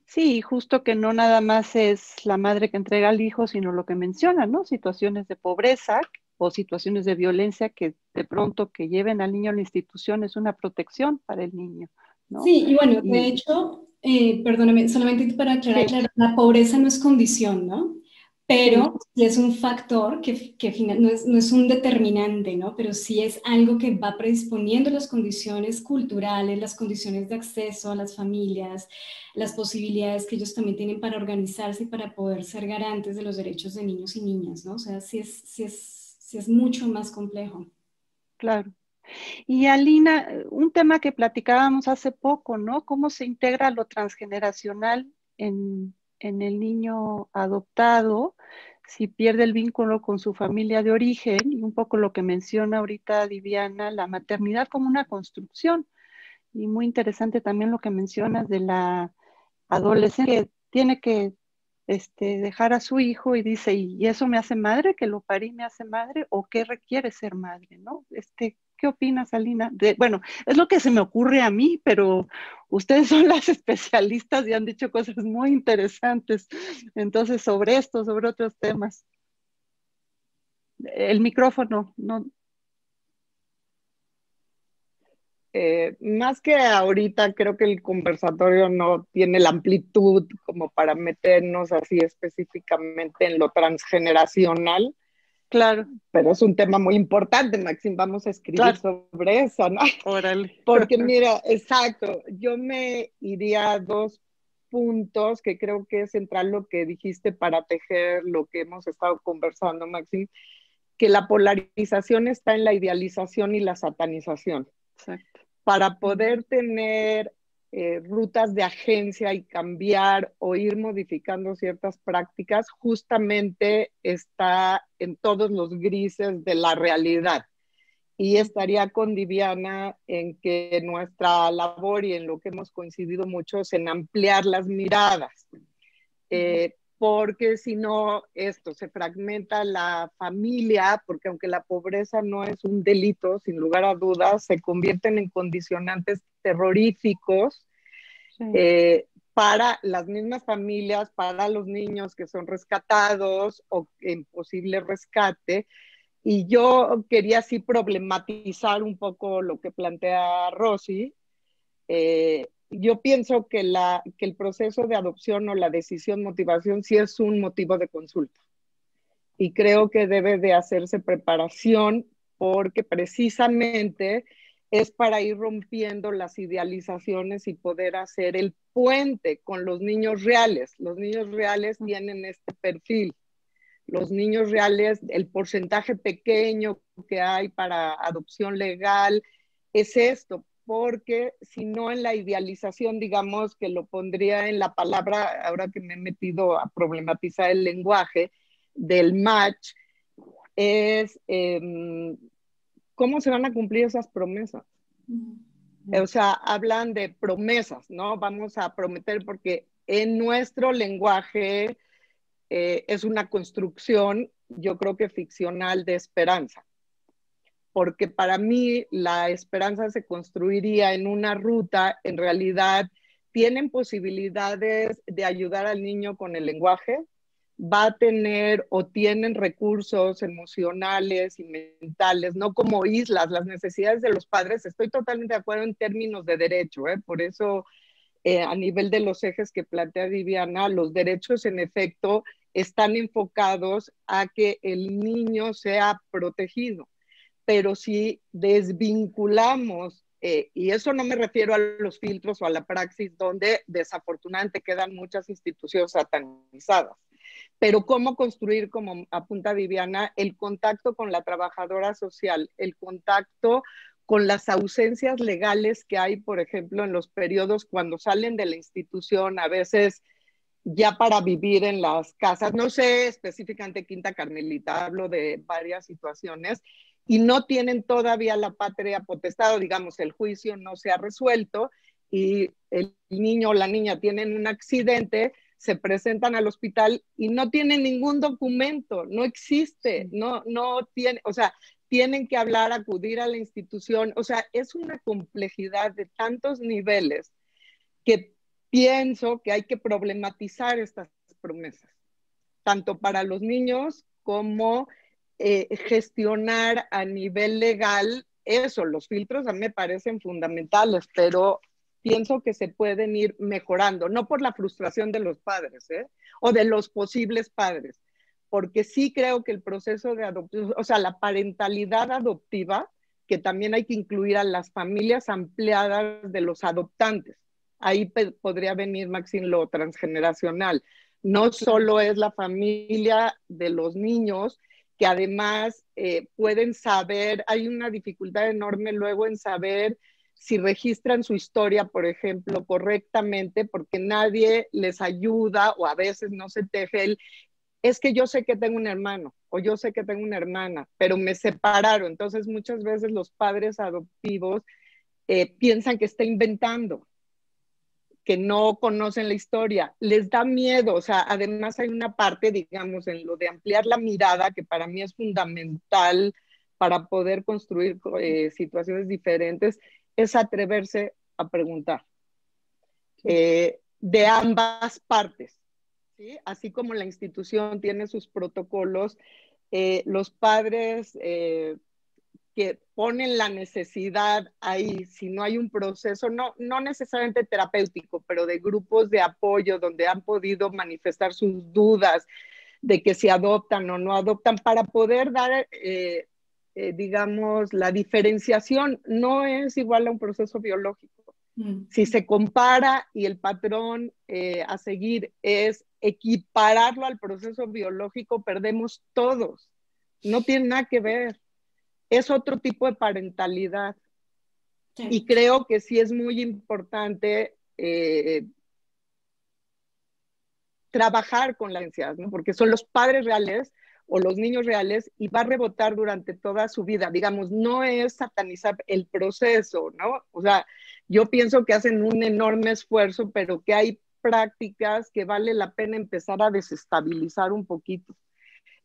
Sí, justo que no nada más es la madre que entrega al hijo, sino lo que menciona, ¿no? Situaciones de pobreza o situaciones de violencia que de pronto que lleven al niño a la institución es una protección para el niño, ¿no? Sí, y bueno, de hecho, perdóname, solamente para aclarar, sí. la pobreza no es condición, ¿no? Pero sí es un factor que no es un determinante, ¿no? Pero sí es algo que va predisponiendo las condiciones culturales, las condiciones de acceso a las familias, las posibilidades que ellos también tienen para organizarse y para poder ser garantes de los derechos de niños y niñas, ¿no? O sea, sí es sí es mucho más complejo. Claro. Y Alina, un tema que platicábamos hace poco, ¿no? ¿Cómo se integra lo transgeneracional en el niño adoptado si pierde el vínculo con su familia de origen? Y un poco lo que menciona ahorita Viviana, la maternidad como una construcción. Y muy interesante también lo que mencionas de la adolescente que tiene que dejar a su hijo y dice, ¿y eso me hace madre? ¿Que lo parí me hace madre? ¿O qué requiere ser madre? ¿No? ¿Qué opinas, Alina? Bueno, es lo que se me ocurre a mí, pero ustedes son las especialistas y han dicho cosas muy interesantes. Entonces, sobre esto, sobre otros temas. El micrófono, no. Más que ahorita, creo que el conversatorio no tiene la amplitud como para meternos así específicamente en lo transgeneracional. Claro. Pero es un tema muy importante, Maxim, vamos a escribir sobre eso, ¿no? Órale. Porque mira, exacto, yo me iría a 2 puntos que creo que es central lo que dijiste para tejer lo que hemos estado conversando, Maxim, que la polarización está en la idealización y la satanización. Exacto. Para poder tener rutas de agencia y cambiar o ir modificando ciertas prácticas, justamente está en todos los grises de la realidad. Y estaría con Viviana en que nuestra labor y en lo que hemos coincidido mucho es en ampliar las miradas. Porque si no, esto se fragmenta la familia, porque aunque la pobreza no es un delito, sin lugar a dudas, se convierten en condicionantes terroríficos para las mismas familias, para los niños que son rescatados o en posible rescate. Y yo quería así problematizar un poco lo que plantea Rosy. Yo pienso que el proceso de adopción o la decisión, motivación, sí es un motivo de consulta. Y creo que debe de hacerse preparación porque precisamente es para ir rompiendo las idealizaciones y poder hacer el puente con los niños reales. Los niños reales tienen este perfil. Los niños reales, el porcentaje pequeño que hay para adopción legal es esto, porque si no en la idealización, digamos que lo pondría en la palabra, ahora que me he metido a problematizar el lenguaje del match, es cómo se van a cumplir esas promesas. O sea, hablan de promesas, ¿no? Vamos a prometer porque en nuestro lenguaje es una construcción, yo creo que ficcional, de esperanza. Porque para mí la esperanza se construiría en una ruta, en realidad tienen posibilidades de ayudar al niño con el lenguaje, va a tener o tienen recursos emocionales y mentales, no como islas, las necesidades de los padres. Estoy totalmente de acuerdo en términos de derecho, por eso a nivel de los ejes que plantea Viviana, los derechos en efecto están enfocados a que el niño sea protegido. Pero si desvinculamos, y eso no me refiero a los filtros o a la praxis, donde desafortunadamente quedan muchas instituciones satanizadas, pero cómo construir, como apunta Viviana, el contacto con la trabajadora social, el contacto con las ausencias legales que hay, por ejemplo, en los periodos cuando salen de la institución, a veces ya para vivir en las casas, no sé específicamente Quinta Carmelita, hablo de varias situaciones, y no tienen todavía la patria potestad, digamos, el juicio no se ha resuelto, y el niño o la niña tienen un accidente, se presentan al hospital y no tienen ningún documento, no existe, no tiene, o sea, tienen que hablar, acudir a la institución, o sea, es una complejidad de tantos niveles que pienso que hay que problematizar estas promesas, tanto para los niños como gestionar a nivel legal eso. Los filtros a mí me parecen fundamentales, pero pienso que se pueden ir mejorando, no por la frustración de los padres, o de los posibles padres, porque sí creo que el proceso de adopción, o sea, la parentalidad adoptiva, que también hay que incluir a las familias ampliadas de los adoptantes. Ahí podría venir, Maxine, lo transgeneracional. No solo es la familia de los niños que además pueden saber, hay una dificultad enorme luego en saber si registran su historia, por ejemplo, correctamente, porque nadie les ayuda o a veces no se teje es que yo sé que tengo un hermano o yo sé que tengo una hermana, pero me separaron. Entonces muchas veces los padres adoptivos piensan que está inventando, que no conocen la historia, les da miedo, o sea, además hay una parte, digamos, en lo de ampliar la mirada, que para mí es fundamental para poder construir situaciones diferentes, es atreverse a preguntar de ambas partes, ¿sí? Así como la institución tiene sus protocolos, los padres que ponen la necesidad ahí, si no hay un proceso, no necesariamente terapéutico, pero de grupos de apoyo donde han podido manifestar sus dudas de que si adoptan o no adoptan, para poder dar, digamos, la diferenciación no es igual a un proceso biológico. Si se compara y el patrón a seguir es equipararlo al proceso biológico, perdemos todos. No tiene nada que ver. Es otro tipo de parentalidad. Sí. Y creo que sí es muy importante trabajar con la ansiedad, ¿no? Porque son los padres reales o los niños reales y va a rebotar durante toda su vida. Digamos, no es satanizar el proceso, ¿no? O sea, yo pienso que hacen un enorme esfuerzo, pero que hay prácticas que vale la pena empezar a desestabilizar un poquito.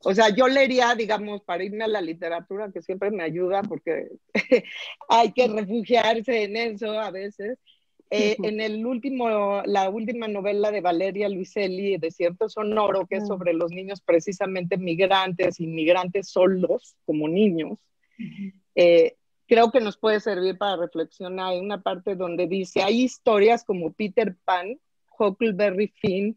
O sea, yo leería, digamos, para irme a la literatura, que siempre me ayuda porque hay que refugiarse en eso a veces. En la última novela de Valeria Luiselli, Desierto Sonoro, que es sobre los niños precisamente migrantes, inmigrantes solos como niños, creo que nos puede servir para reflexionar. Hay una parte donde dice, hay historias como Peter Pan, Huckleberry Finn,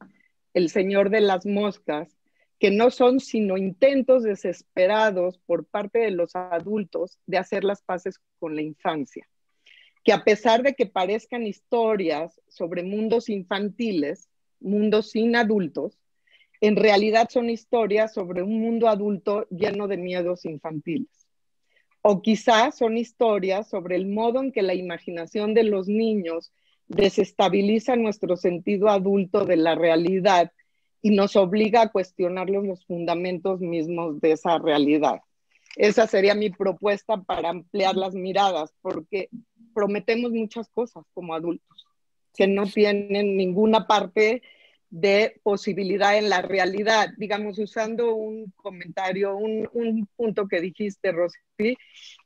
El Señor de las Moscas, que no son sino intentos desesperados por parte de los adultos de hacer las paces con la infancia. Que a pesar de que parezcan historias sobre mundos infantiles, mundos sin adultos, en realidad son historias sobre un mundo adulto lleno de miedos infantiles. O quizás son historias sobre el modo en que la imaginación de los niños desestabiliza nuestro sentido adulto de la realidad y nos obliga a cuestionar los fundamentos mismos de esa realidad. Esa sería mi propuesta para ampliar las miradas, porque prometemos muchas cosas como adultos que no tienen ninguna parte de posibilidad en la realidad. Digamos, usando un comentario, un punto que dijiste, Rosy,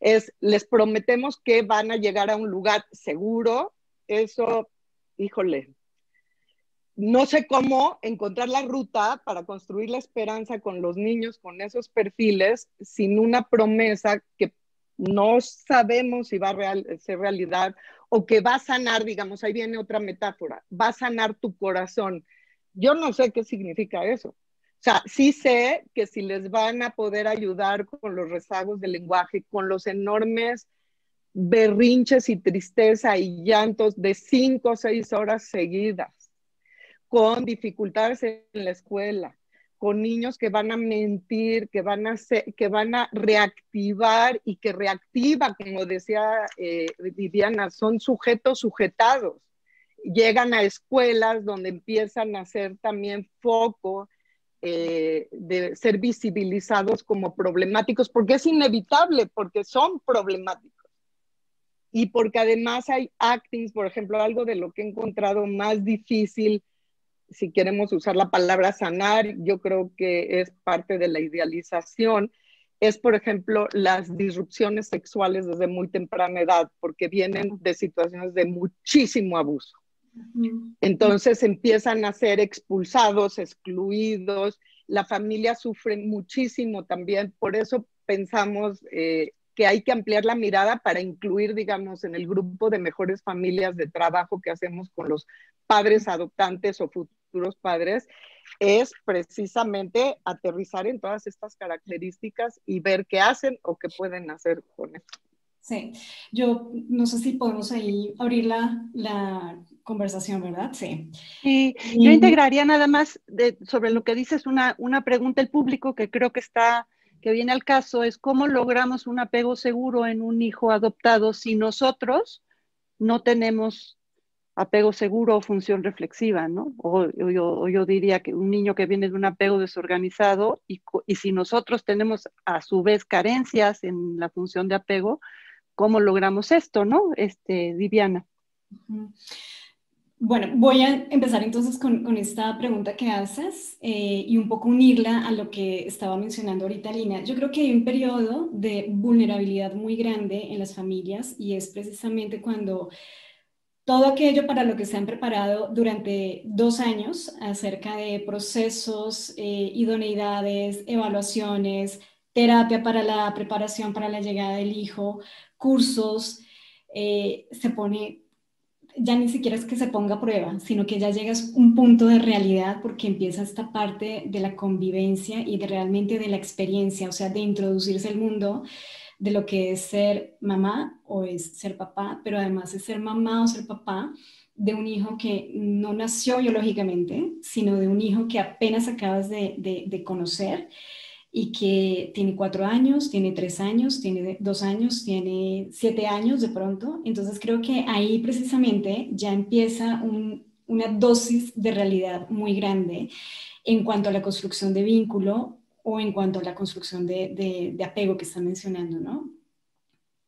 es, les prometemos que van a llegar a un lugar seguro. Eso, híjole, no sé cómo encontrar la ruta para construir la esperanza con los niños, con esos perfiles, sin una promesa que no sabemos si va a ser realidad o que va a sanar, digamos, ahí viene otra metáfora, va a sanar tu corazón. Yo no sé qué significa eso. O sea, sí sé que si les van a poder ayudar con los rezagos del lenguaje, con los enormes berrinches y tristeza y llantos de 5 o 6 horas seguidas, con dificultades en la escuela, con niños que van a mentir, que van a reactivar y que reactivan, como decía Viviana, son sujetos sujetados. Llegan a escuelas donde empiezan a ser también foco de ser visibilizados como problemáticos, porque es inevitable, porque son problemáticos. Y porque además hay actings, por ejemplo, algo de lo que he encontrado más difícil, si queremos usar la palabra sanar, yo creo que es parte de la idealización, es, por ejemplo, las disrupciones sexuales desde muy temprana edad, porque vienen de situaciones de muchísimo abuso. Entonces empiezan a ser expulsados, excluidos, la familia sufre muchísimo también, por eso pensamos que hay que ampliar la mirada para incluir, digamos, en el grupo de mejores familias de trabajo que hacemos con los padres adoptantes o futuros padres, es precisamente aterrizar en todas estas características y ver qué hacen o qué pueden hacer con esto. Sí, yo no sé si podemos ahí abrir la conversación, ¿verdad? Sí. Sí, yo integraría nada más sobre lo que dices una pregunta del público que creo que que viene al caso es cómo logramos un apego seguro en un hijo adoptado si nosotros no tenemos apego seguro o función reflexiva, ¿no? O yo diría que un niño que viene de un apego desorganizado y si nosotros tenemos a su vez carencias en la función de apego, ¿cómo logramos esto, no? Viviana. Bueno, voy a empezar entonces con esta pregunta que haces y un poco unirla a lo que estaba mencionando ahorita Lina. Yo creo que hay un periodo de vulnerabilidad muy grande en las familias y es precisamente cuando todo aquello para lo que se han preparado durante 2 años acerca de procesos, idoneidades, evaluaciones, terapia para la preparación para la llegada del hijo, cursos, se pone, ya ni siquiera es que se ponga a prueba, sino que ya llegas a un punto de realidad porque empieza esta parte de la convivencia y de realmente de la experiencia, o sea, de introducirse al mundo de lo que es ser mamá o es ser papá, pero además es ser mamá o ser papá de un hijo que no nació biológicamente, sino de un hijo que apenas acabas de conocer y que tiene 4 años, tiene 3 años, tiene 2 años, tiene 7 años de pronto. Entonces creo que ahí precisamente ya empieza una dosis de realidad muy grande en cuanto a la construcción de vínculo o en cuanto a la construcción de apego que están mencionando, ¿no?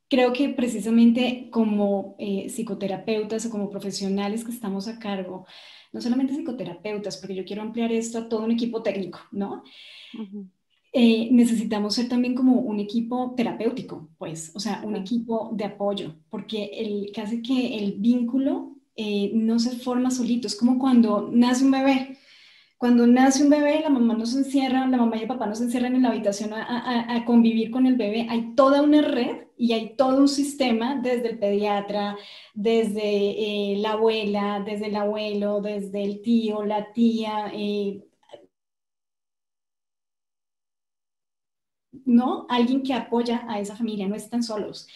Creo que precisamente como psicoterapeutas o como profesionales que estamos a cargo, no solamente psicoterapeutas, porque yo quiero ampliar esto a todo un equipo técnico, ¿no? Necesitamos ser también como un equipo terapéutico, pues, o sea, un equipo de apoyo, porque casi que el vínculo no se forma solito, es como cuando nace un bebé. Cuando nace un bebé, la mamá no se encierra, la mamá y el papá no se encierran en la habitación a convivir con el bebé. Hay toda una red y hay todo un sistema desde el pediatra, desde la abuela, desde el abuelo, desde el tío, la tía, ¿no? Alguien que apoya a esa familia, no están solos.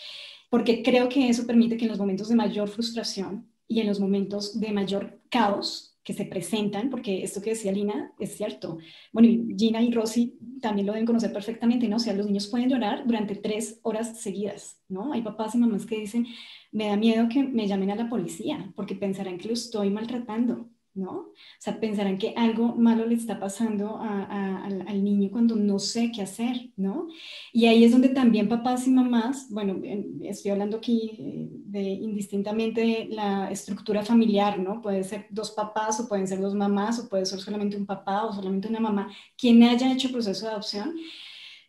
Porque creo que eso permite que en los momentos de mayor frustración y en los momentos de mayor caos que se presentan, porque esto que decía Lina es cierto. Bueno, y Gina y Rosy también lo deben conocer perfectamente, ¿no? O sea, los niños pueden llorar durante 3 horas seguidas, ¿no? Hay papás y mamás que dicen, me da miedo que me llamen a la policía porque pensarán que lo estoy maltratando, ¿no? O sea, pensarán que algo malo le está pasando al niño cuando no sé qué hacer, ¿no? Y ahí es donde también papás y mamás, bueno, estoy hablando aquí de indistintamente la estructura familiar, ¿no? Puede ser 2 papás o pueden ser 2 mamás o puede ser solamente un papá o solamente una mamá, quien haya hecho proceso de adopción,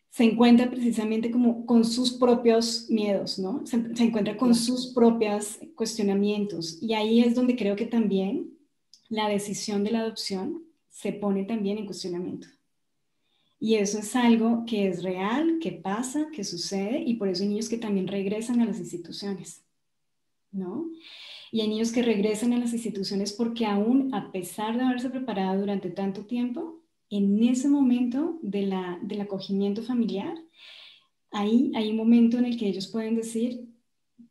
se encuentra precisamente como con sus propios miedos, ¿no? Se encuentra con sus propios cuestionamientos y ahí es donde creo que también la decisión de la adopción se pone también en cuestionamiento. Y eso es algo que es real, que pasa, que sucede, y por eso hay niños que también regresan a las instituciones, ¿no? Y hay niños que regresan a las instituciones porque aún, a pesar de haberse preparado durante tanto tiempo, en ese momento del acogimiento familiar, ahí hay un momento en el que ellos pueden decir,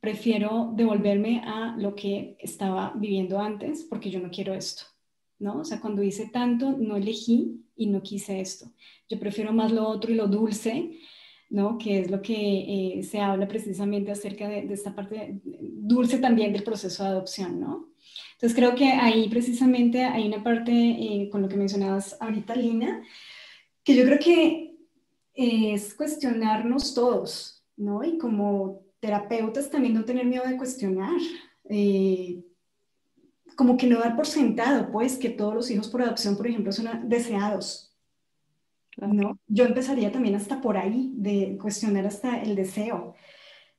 prefiero devolverme a lo que estaba viviendo antes porque yo no quiero esto, ¿no? O sea, cuando hice tanto, no elegí y no quise esto. Yo prefiero más lo otro y lo dulce, ¿no? Que es lo que se habla precisamente acerca de esta parte dulce también del proceso de adopción, ¿no? Entonces creo que ahí precisamente hay una parte con lo que mencionabas ahorita, Lina, que yo creo que es cuestionarnos todos, ¿no? Y como terapeutas también no tener miedo de cuestionar, como que no dar por sentado, pues, que todos los hijos por adopción, por ejemplo, son deseados, ¿no? Yo empezaría también hasta por ahí, de cuestionar hasta el deseo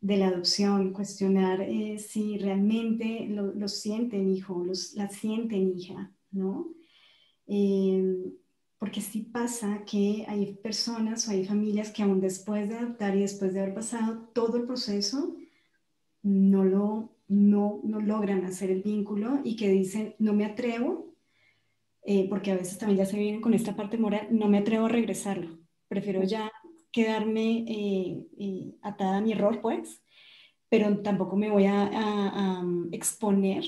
de la adopción, cuestionar si realmente lo sienten hijo, la sienten hija, ¿no? Porque sí pasa que hay personas o hay familias que aún después de adoptar y después de haber pasado todo el proceso, no logran hacer el vínculo y que dicen, no me atrevo, porque a veces también ya se vienen con esta parte moral, no me atrevo a regresarlo, prefiero ya quedarme atada a mi error, pues, pero tampoco me voy a exponer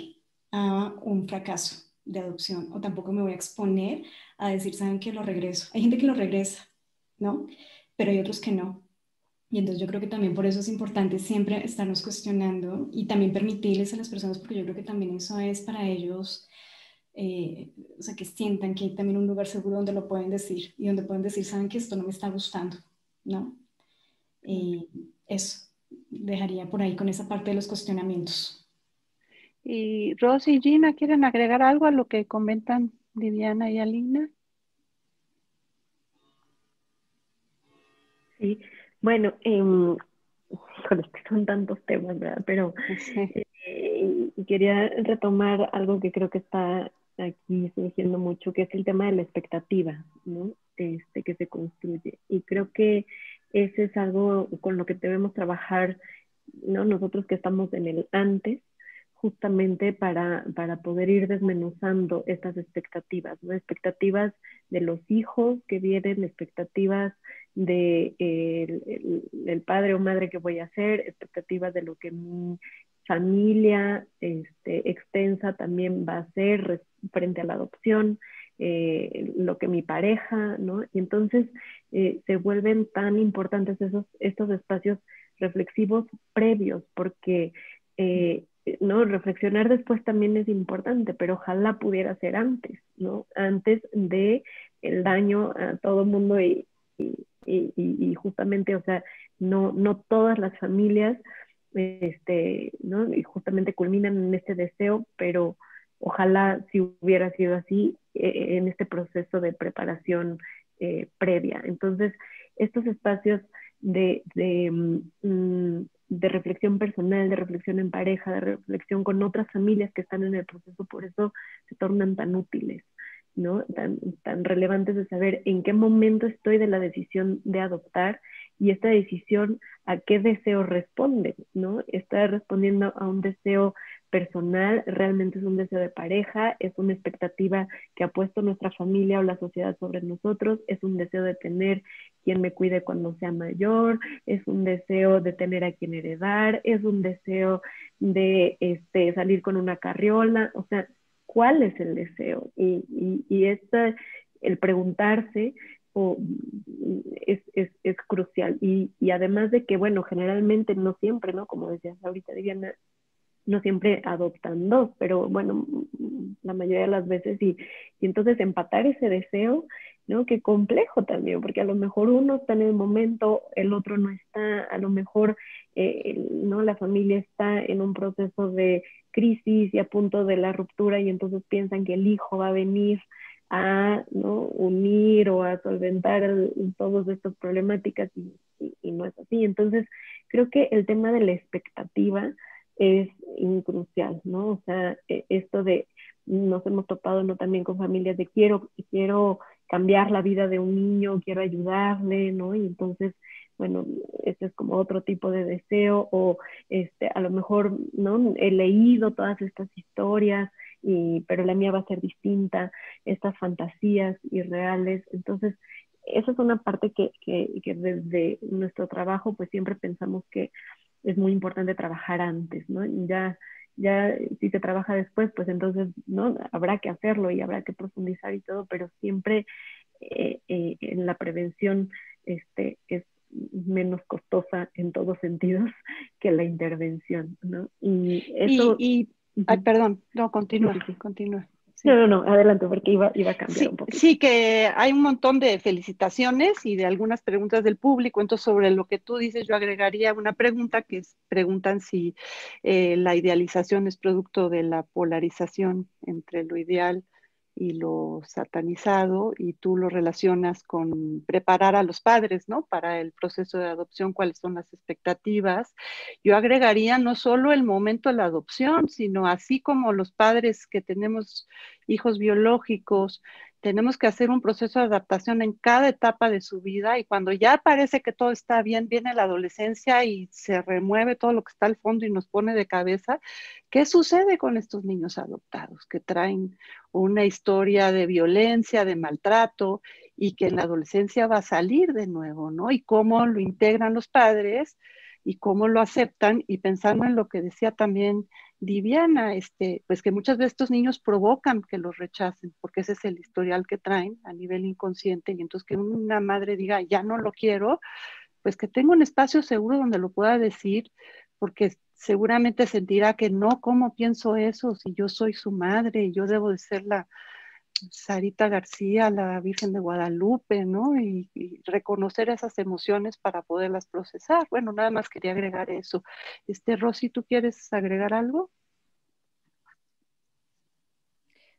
a un fracaso de adopción o tampoco me voy a exponer a decir, ¿saben qué? Lo regreso. Hay gente que lo regresa, ¿no? pero hay otros que no. Y entonces yo creo que también por eso es importante siempre estarnos cuestionando y también permitirles a las personas, porque yo creo que también eso es para ellos, o sea, que sientan que hay también un lugar seguro donde lo pueden decir y donde pueden decir, saben que esto no me está gustando, ¿no? Eso, dejaría por ahí con esa parte de los cuestionamientos. Y Rosy y Gina, ¿quieren agregar algo a lo que comentan Viviana y Alina? Sí, bueno, híjole, es que son tantos temas, ¿verdad? Pero Sí. quería retomar algo que creo que está aquí surgiendo mucho, que es el tema de la expectativa, ¿no? Que se construye. Y creo que ese es algo con lo que debemos trabajar, ¿no? Nosotros que estamos en el antes, justamente para poder ir desmenuzando estas expectativas, ¿no? Expectativas de los hijos que vienen, expectativas de el padre o madre que voy a ser, expectativas de lo que mi familia extensa también va a ser frente a la adopción, lo que mi pareja, ¿no? Y entonces se vuelven tan importantes estos espacios reflexivos previos, porque ¿no? Reflexionar después también es importante, pero ojalá pudiera ser antes, ¿no? Antes de el daño a todo el mundo y justamente, o sea, no todas las familias, ¿no? Y justamente culminan en este deseo, pero ojalá si hubiera sido así en este proceso de preparación previa. Entonces, estos espacios de reflexión personal, de reflexión en pareja, de reflexión con otras familias que están en el proceso, por eso se tornan tan útiles, ¿no? Tan relevantes de saber en qué momento estoy de la decisión de adoptar y esta decisión a qué deseo responde, ¿no? ¿Está respondiendo a un deseo personal? ¿Realmente es un deseo de pareja? ¿Es una expectativa que ha puesto nuestra familia o la sociedad sobre nosotros? ¿Es un deseo de tener quien me cuide cuando sea mayor? ¿Es un deseo de tener a quien heredar? ¿Es un deseo de salir con una carriola? O sea, ¿cuál es el deseo? Y el preguntarse es crucial. Y además de que, bueno, generalmente no siempre, ¿no? Como decías ahorita, Diana, no siempre adoptan dos, pero bueno, la mayoría de las veces y entonces empatar ese deseo, ¿no? Qué complejo también, porque a lo mejor uno está en el momento, el otro no está, a lo mejor, ¿no? La familia está en un proceso de crisis y a punto de la ruptura y entonces piensan que el hijo va a venir a, ¿no? Unir o a solventar todas estas problemáticas y no es así. Entonces, creo que el tema de la expectativa es crucial, ¿no? O sea, esto de nos hemos topado, ¿no? También con familias de quiero cambiar la vida de un niño, quiero ayudarle, ¿no? Y entonces, bueno, este es como otro tipo de deseo o a lo mejor, ¿no? He leído todas estas historias pero la mía va a ser distinta, estas fantasías irreales, entonces esa es una parte que desde nuestro trabajo pues siempre pensamos que es muy importante trabajar antes, ¿no? Ya si se trabaja después, pues entonces, ¿no? Habrá que hacerlo y habrá que profundizar y todo, pero siempre en la prevención es menos costosa en todos sentidos que la intervención, ¿no? Y eso... Ay, perdón, no, Sí, continúa, sí, sí. continúa. Sí. No, adelante, porque iba a cambiar un poquito. Sí, que hay un montón de felicitaciones y de algunas preguntas del público. Entonces, sobre lo que tú dices, yo agregaría una pregunta preguntan si la idealización es producto de la polarización entre lo ideal y lo satanizado, y tú lo relacionas con preparar a los padres, ¿no? Para el proceso de adopción, cuáles son las expectativas. Yo agregaría no solo el momento de la adopción, sino así como los padres que tenemos hijos biológicos, tenemos que hacer un proceso de adaptación en cada etapa de su vida, y cuando ya parece que todo está bien, viene la adolescencia y se remueve todo lo que está al fondo y nos pone de cabeza. ¿Qué sucede con estos niños adoptados que traen una historia de violencia, de maltrato, y que en la adolescencia va a salir de nuevo, ¿no? Y cómo lo integran los padres y cómo lo aceptan, y pensando en lo que decía también Diviana, pues que muchas veces estos niños provocan que los rechacen, porque ese es el historial que traen a nivel inconsciente, y entonces que una madre diga, ya no lo quiero, pues que tenga un espacio seguro donde lo pueda decir, porque seguramente sentirá que no, ¿cómo pienso eso? Si yo soy su madre y yo debo de ser la Sarita García, la Virgen de Guadalupe, ¿no? Y reconocer esas emociones para poderlas procesar. Bueno, nada más quería agregar eso. Rosy, ¿tú quieres agregar algo?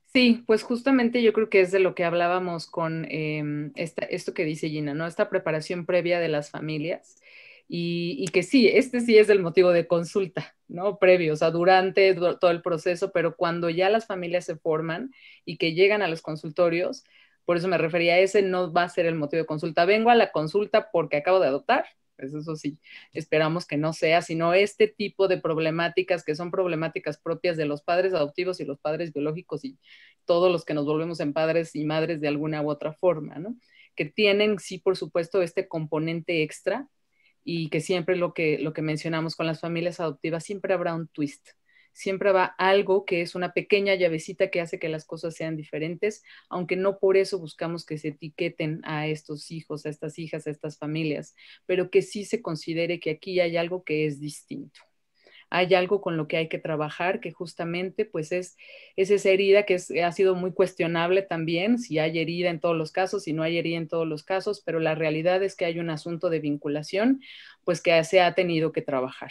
Sí, pues justamente yo creo que es de lo que hablábamos con esto que dice Gina, ¿no? Esta preparación previa de las familias y que sí, sí es el motivo de consulta, ¿no? Previo, o sea, durante todo el proceso, pero cuando ya las familias se forman y que llegan a los consultorios, por eso me refería, ese no va a ser el motivo de consulta. Vengo a la consulta porque acabo de adoptar, pues eso sí, esperamos que no sea, sino este tipo de problemáticas que son problemáticas propias de los padres adoptivos y los padres biológicos y todos los que nos volvemos en padres y madres de alguna u otra forma, ¿no? Que tienen, sí, por supuesto, este componente extra y que siempre lo que mencionamos con las familias adoptivas, siempre habrá un twist. Siempre va algo que es una pequeña llavecita que hace que las cosas sean diferentes, aunque no por eso buscamos que se etiqueten a estos hijos, a estas hijas, a estas familias, pero que sí se considere que aquí hay algo que es distinto. Hay algo con lo que hay que trabajar, que justamente pues es esa herida que ha sido muy cuestionable también, si hay herida en todos los casos, si no hay herida en todos los casos, pero la realidad es que hay un asunto de vinculación, pues que se ha tenido que trabajar.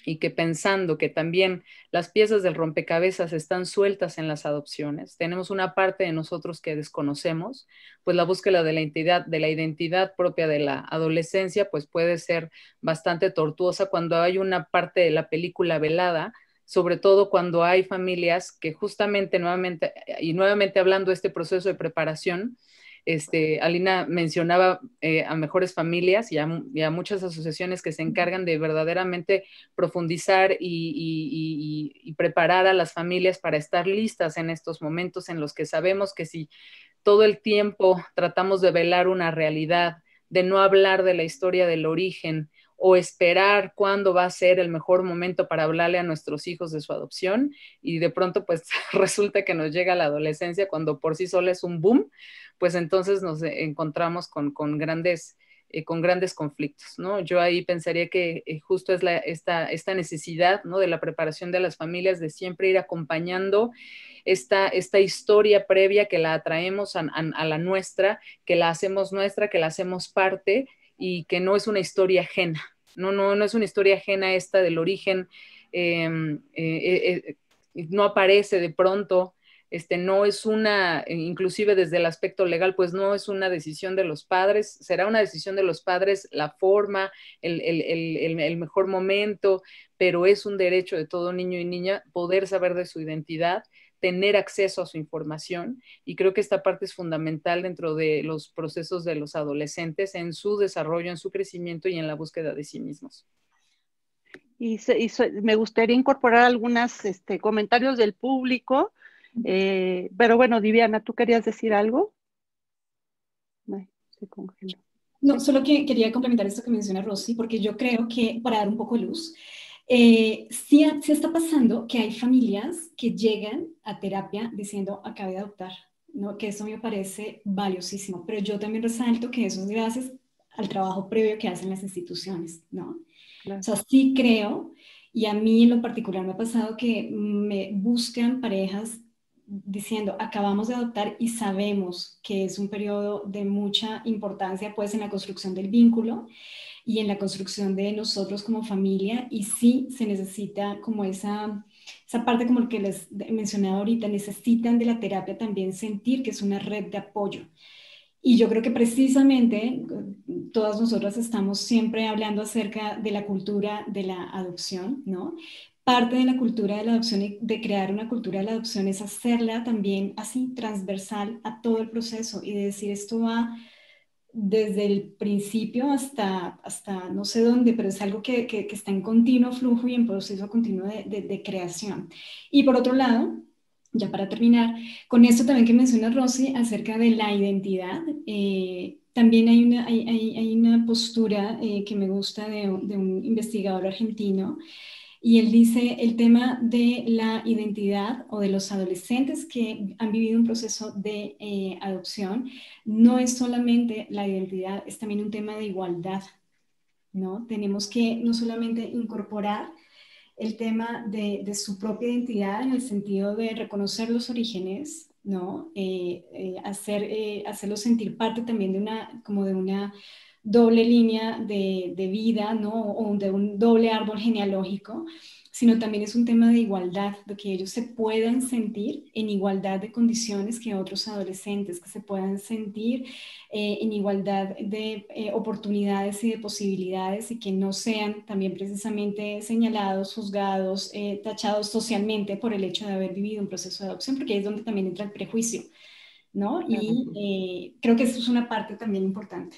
Y que pensando que también las piezas del rompecabezas están sueltas en las adopciones, tenemos una parte de nosotros que desconocemos, pues la búsqueda de la identidad propia de la adolescencia, pues puede ser bastante tortuosa cuando hay una parte de la película velada, sobre todo cuando hay familias que justamente nuevamente hablando de este proceso de preparación, Alina mencionaba a Mejores Familias y a muchas asociaciones que se encargan de verdaderamente profundizar y preparar a las familias para estar listas en estos momentos en los que sabemos que si todo el tiempo tratamos de velar una realidad, de no hablar de la historia del origen o esperar cuándo va a ser el mejor momento para hablarle a nuestros hijos de su adopción y de pronto pues resulta que nos llega la adolescencia cuando por sí sola es un boom, pues entonces nos encontramos con grandes conflictos, ¿no? Yo ahí pensaría que justo es esta necesidad, ¿no? De la preparación de las familias, de siempre ir acompañando esta historia previa que la atraemos a la nuestra, que la hacemos nuestra, que la hacemos parte y que no es una historia ajena, no es una historia ajena esta del origen, no aparece de pronto, no es inclusive desde el aspecto legal, pues no es una decisión de los padres, será una decisión de los padres la forma, el mejor momento, pero es un derecho de todo niño y niña poder saber de su identidad, tener acceso a su información, y creo que esta parte es fundamental dentro de los procesos de los adolescentes en su desarrollo, en su crecimiento y en la búsqueda de sí mismos. Me gustaría incorporar algunos comentarios del público. Pero bueno, Diviana, ¿tú querías decir algo? Ay, se congeló. No, solo que quería complementar esto que menciona Rosy, porque yo creo que, para dar un poco de luz, sí está pasando que hay familias que llegan a terapia diciendo, acabé de adoptar, ¿no? Que eso me parece valiosísimo, pero yo también resalto que eso es gracias al trabajo previo que hacen las instituciones, ¿no? Claro. O sea, sí creo, y a mí en lo particular me ha pasado que me buscan parejas diciendo, acabamos de adoptar y sabemos que es un periodo de mucha importancia pues en la construcción del vínculo y en la construcción de nosotros como familia, y sí se necesita como esa parte como lo que les mencionaba ahorita, necesitan de la terapia también sentir que es una red de apoyo. Y yo creo que precisamente todas nosotras estamos siempre hablando acerca de la cultura de la adopción, ¿no? Parte de la cultura de la adopción y de crear una cultura de la adopción es hacerla también así transversal a todo el proceso y de decir esto va desde el principio hasta no sé dónde, pero es algo que está en continuo flujo y en proceso continuo de creación. Y por otro lado, ya para terminar, con esto también que menciona Rosy acerca de la identidad, también hay una postura que me gusta de un investigador argentino Y él dice, el tema de la identidad o de los adolescentes que han vivido un proceso de adopción no es solamente la identidad, es también un tema de igualdad, ¿no? Tenemos que no solamente incorporar el tema de su propia identidad en el sentido de reconocer los orígenes, ¿no? Hacerlos sentir parte también de como de una doble línea de vida, ¿no? O de un doble árbol genealógico, sino también es un tema de igualdad, de que ellos se puedan sentir en igualdad de condiciones que otros adolescentes, que se puedan sentir en igualdad de oportunidades y de posibilidades y que no sean también precisamente señalados, juzgados, tachados socialmente por el hecho de haber vivido un proceso de adopción, porque ahí es donde también entra el prejuicio, ¿no? Y creo que eso es una parte también importante.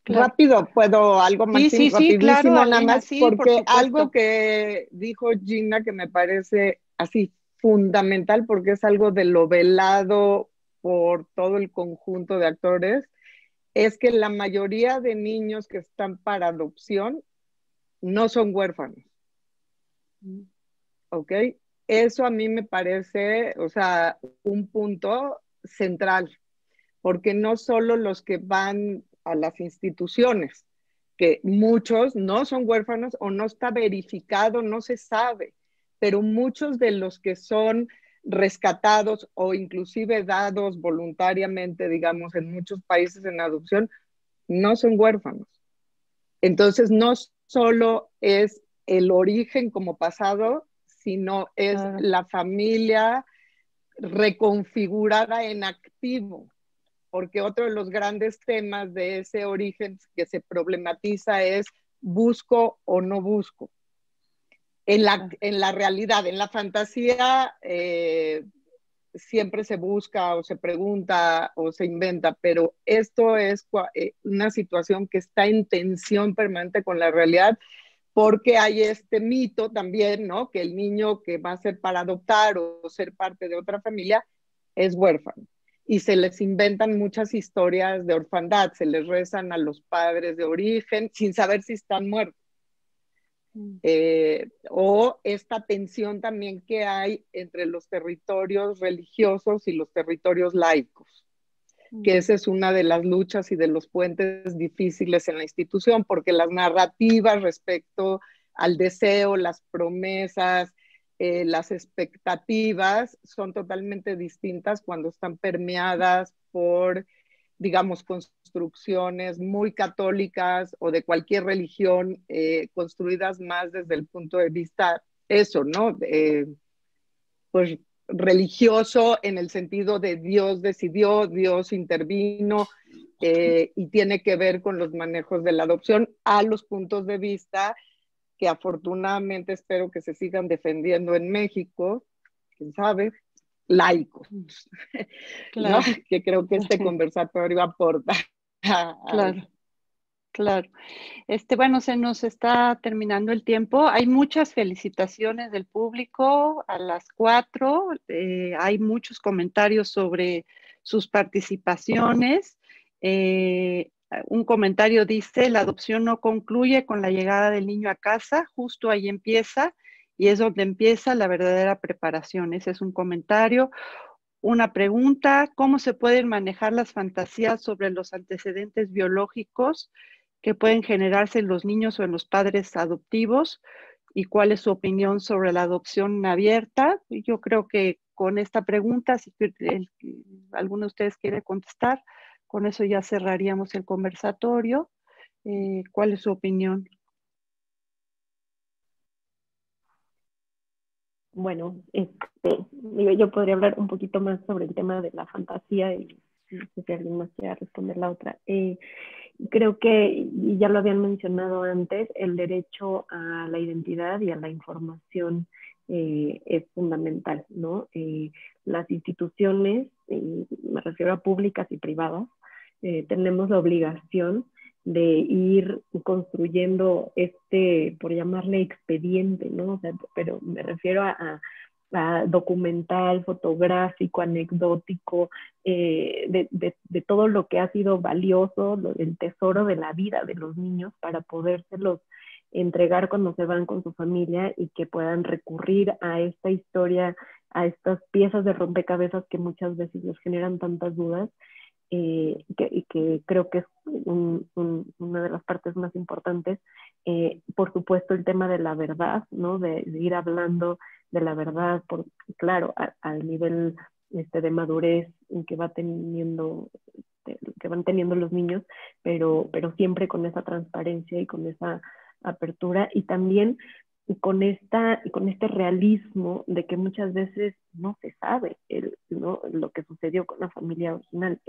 Claro. Rápido, ¿puedo algo, Martín? Sí, claro, Nada Alina, más, sí, porque por algo que dijo Gina que me parece así fundamental, porque es algo de lo velado por todo el conjunto de actores, es que la mayoría de niños que están para adopción no son huérfanos. ¿Ok? Eso a mí me parece, o sea, un punto central, porque no solo los que van a las instituciones, que muchos no son huérfanos o no está verificado, no se sabe, pero muchos de los que son rescatados o inclusive dados voluntariamente, digamos, en muchos países en adopción, no son huérfanos. Entonces, no solo es el origen como pasado, sino es la familia reconfigurada en activo, porque otro de los grandes temas de ese origen que se problematiza es busco o no busco. En la realidad, en la fantasía, siempre se busca o se pregunta o se inventa, pero esto es una situación que está en tensión permanente con la realidad, porque hay este mito también, ¿no? Que el niño que va a ser para adoptar o ser parte de otra familia es huérfano. Y se les inventan muchas historias de orfandad, se les rezan a los padres de origen sin saber si están muertos. O esta tensión también que hay entre los territorios religiosos y los territorios laicos, que esa es una de las luchas y de los puentes difíciles en la institución, porque las narrativas respecto al deseo, las promesas, las expectativas son totalmente distintas cuando están permeadas por, digamos, construcciones muy católicas o de cualquier religión, construidas más desde el punto de vista, eso, ¿no? Pues religioso en el sentido de Dios decidió, Dios intervino, y tiene que ver con los manejos de la adopción a los puntos de vista que afortunadamente espero que se sigan defendiendo en México, quién sabe, laicos, claro. ¿No? Que creo que este conversatorio aporta. Claro. Bueno, se nos está terminando el tiempo. Hay muchas felicitaciones del público a las 4. Hay muchos comentarios sobre sus participaciones. Un comentario dice, la adopción no concluye con la llegada del niño a casa, justo ahí empieza y es donde empieza la verdadera preparación. Ese es un comentario. Una pregunta, ¿cómo se pueden manejar las fantasías sobre los antecedentes biológicos que pueden generarse en los niños o en los padres adoptivos? ¿Y cuál es su opinión sobre la adopción abierta? Yo creo que con esta pregunta, si alguno de ustedes quiere contestar, con eso ya cerraríamos el conversatorio. ¿Cuál es su opinión? Bueno, yo podría hablar un poquito más sobre el tema de la fantasía y no sé si alguien más quiera responder la otra. Creo que, y ya lo habían mencionado antes, el derecho a la identidad y a la información es fundamental, ¿no? Las instituciones, me refiero a públicas y privadas, tenemos la obligación de ir construyendo por llamarle expediente, ¿no? O sea, pero me refiero a documental, fotográfico, anecdótico, de todo lo que ha sido valioso, el tesoro de la vida de los niños para podérselos entregar cuando se van con su familia y que puedan recurrir a esta historia, a estas piezas de rompecabezas que muchas veces les generan tantas dudas. Y que creo que es una de las partes más importantes. Por supuesto, el tema de la verdad, ¿no? De ir hablando de la verdad, claro, al nivel de madurez que van teniendo los niños, pero siempre con esa transparencia y con esa apertura, y también con este realismo de que muchas veces no se sabe ¿no? lo que sucedió con la familia original.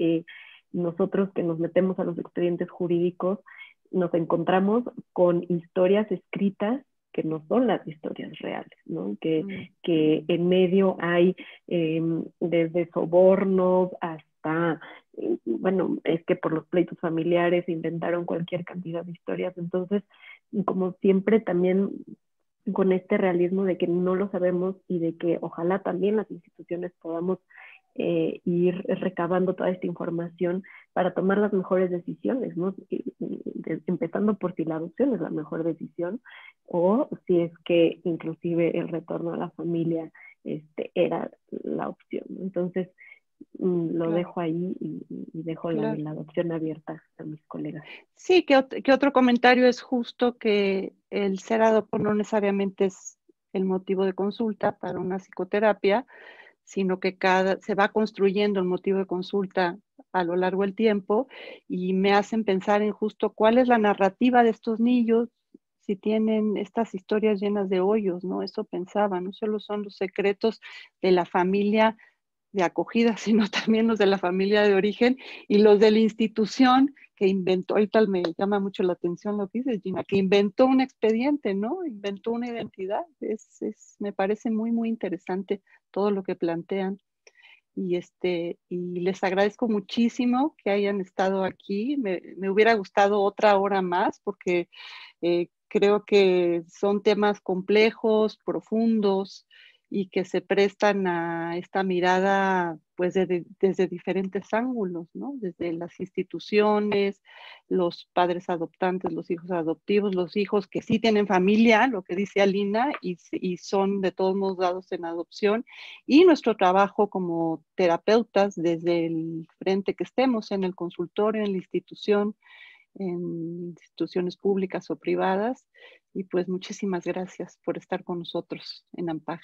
Nosotros que nos metemos a los expedientes jurídicos nos encontramos con historias escritas que no son las historias reales, ¿no? Que en medio hay desde sobornos hasta, bueno, es que por los pleitos familiares inventaron cualquier cantidad de historias. Entonces, como siempre, también con este realismo de que no lo sabemos y de que ojalá también las instituciones podamos ir recabando toda esta información para tomar las mejores decisiones, ¿no? Empezando por si la adopción es la mejor decisión o si es que inclusive el retorno a la familia era la opción. Entonces, lo dejo ahí y dejo la adopción abierta a mis colegas. Sí, que otro comentario es justo que el ser adoptado no necesariamente es el motivo de consulta para una psicoterapia, sino que se va construyendo el motivo de consulta a lo largo del tiempo y me hacen pensar en justo cuál es la narrativa de estos niños, si tienen estas historias llenas de hoyos, ¿no? Eso pensaba, no solo son los secretos de la familia de acogida, sino también los de la familia de origen y los de la institución que inventó, ahorita me llama mucho la atención lo que dices, Gina, que inventó un expediente, ¿no? Inventó una identidad. Me parece muy, muy interesante todo lo que plantean. Y les agradezco muchísimo que hayan estado aquí. Me hubiera gustado otra hora más porque creo que son temas complejos, profundos y que se prestan a esta mirada pues desde diferentes ángulos, ¿no? Desde las instituciones, los padres adoptantes, los hijos adoptivos, los hijos que sí tienen familia, lo que dice Alina, y son de todos modos dados en adopción, y nuestro trabajo como terapeutas desde el frente que estemos, en el consultorio, en la institución, en instituciones públicas o privadas. Y pues muchísimas gracias por estar con nosotros en AMPAJ.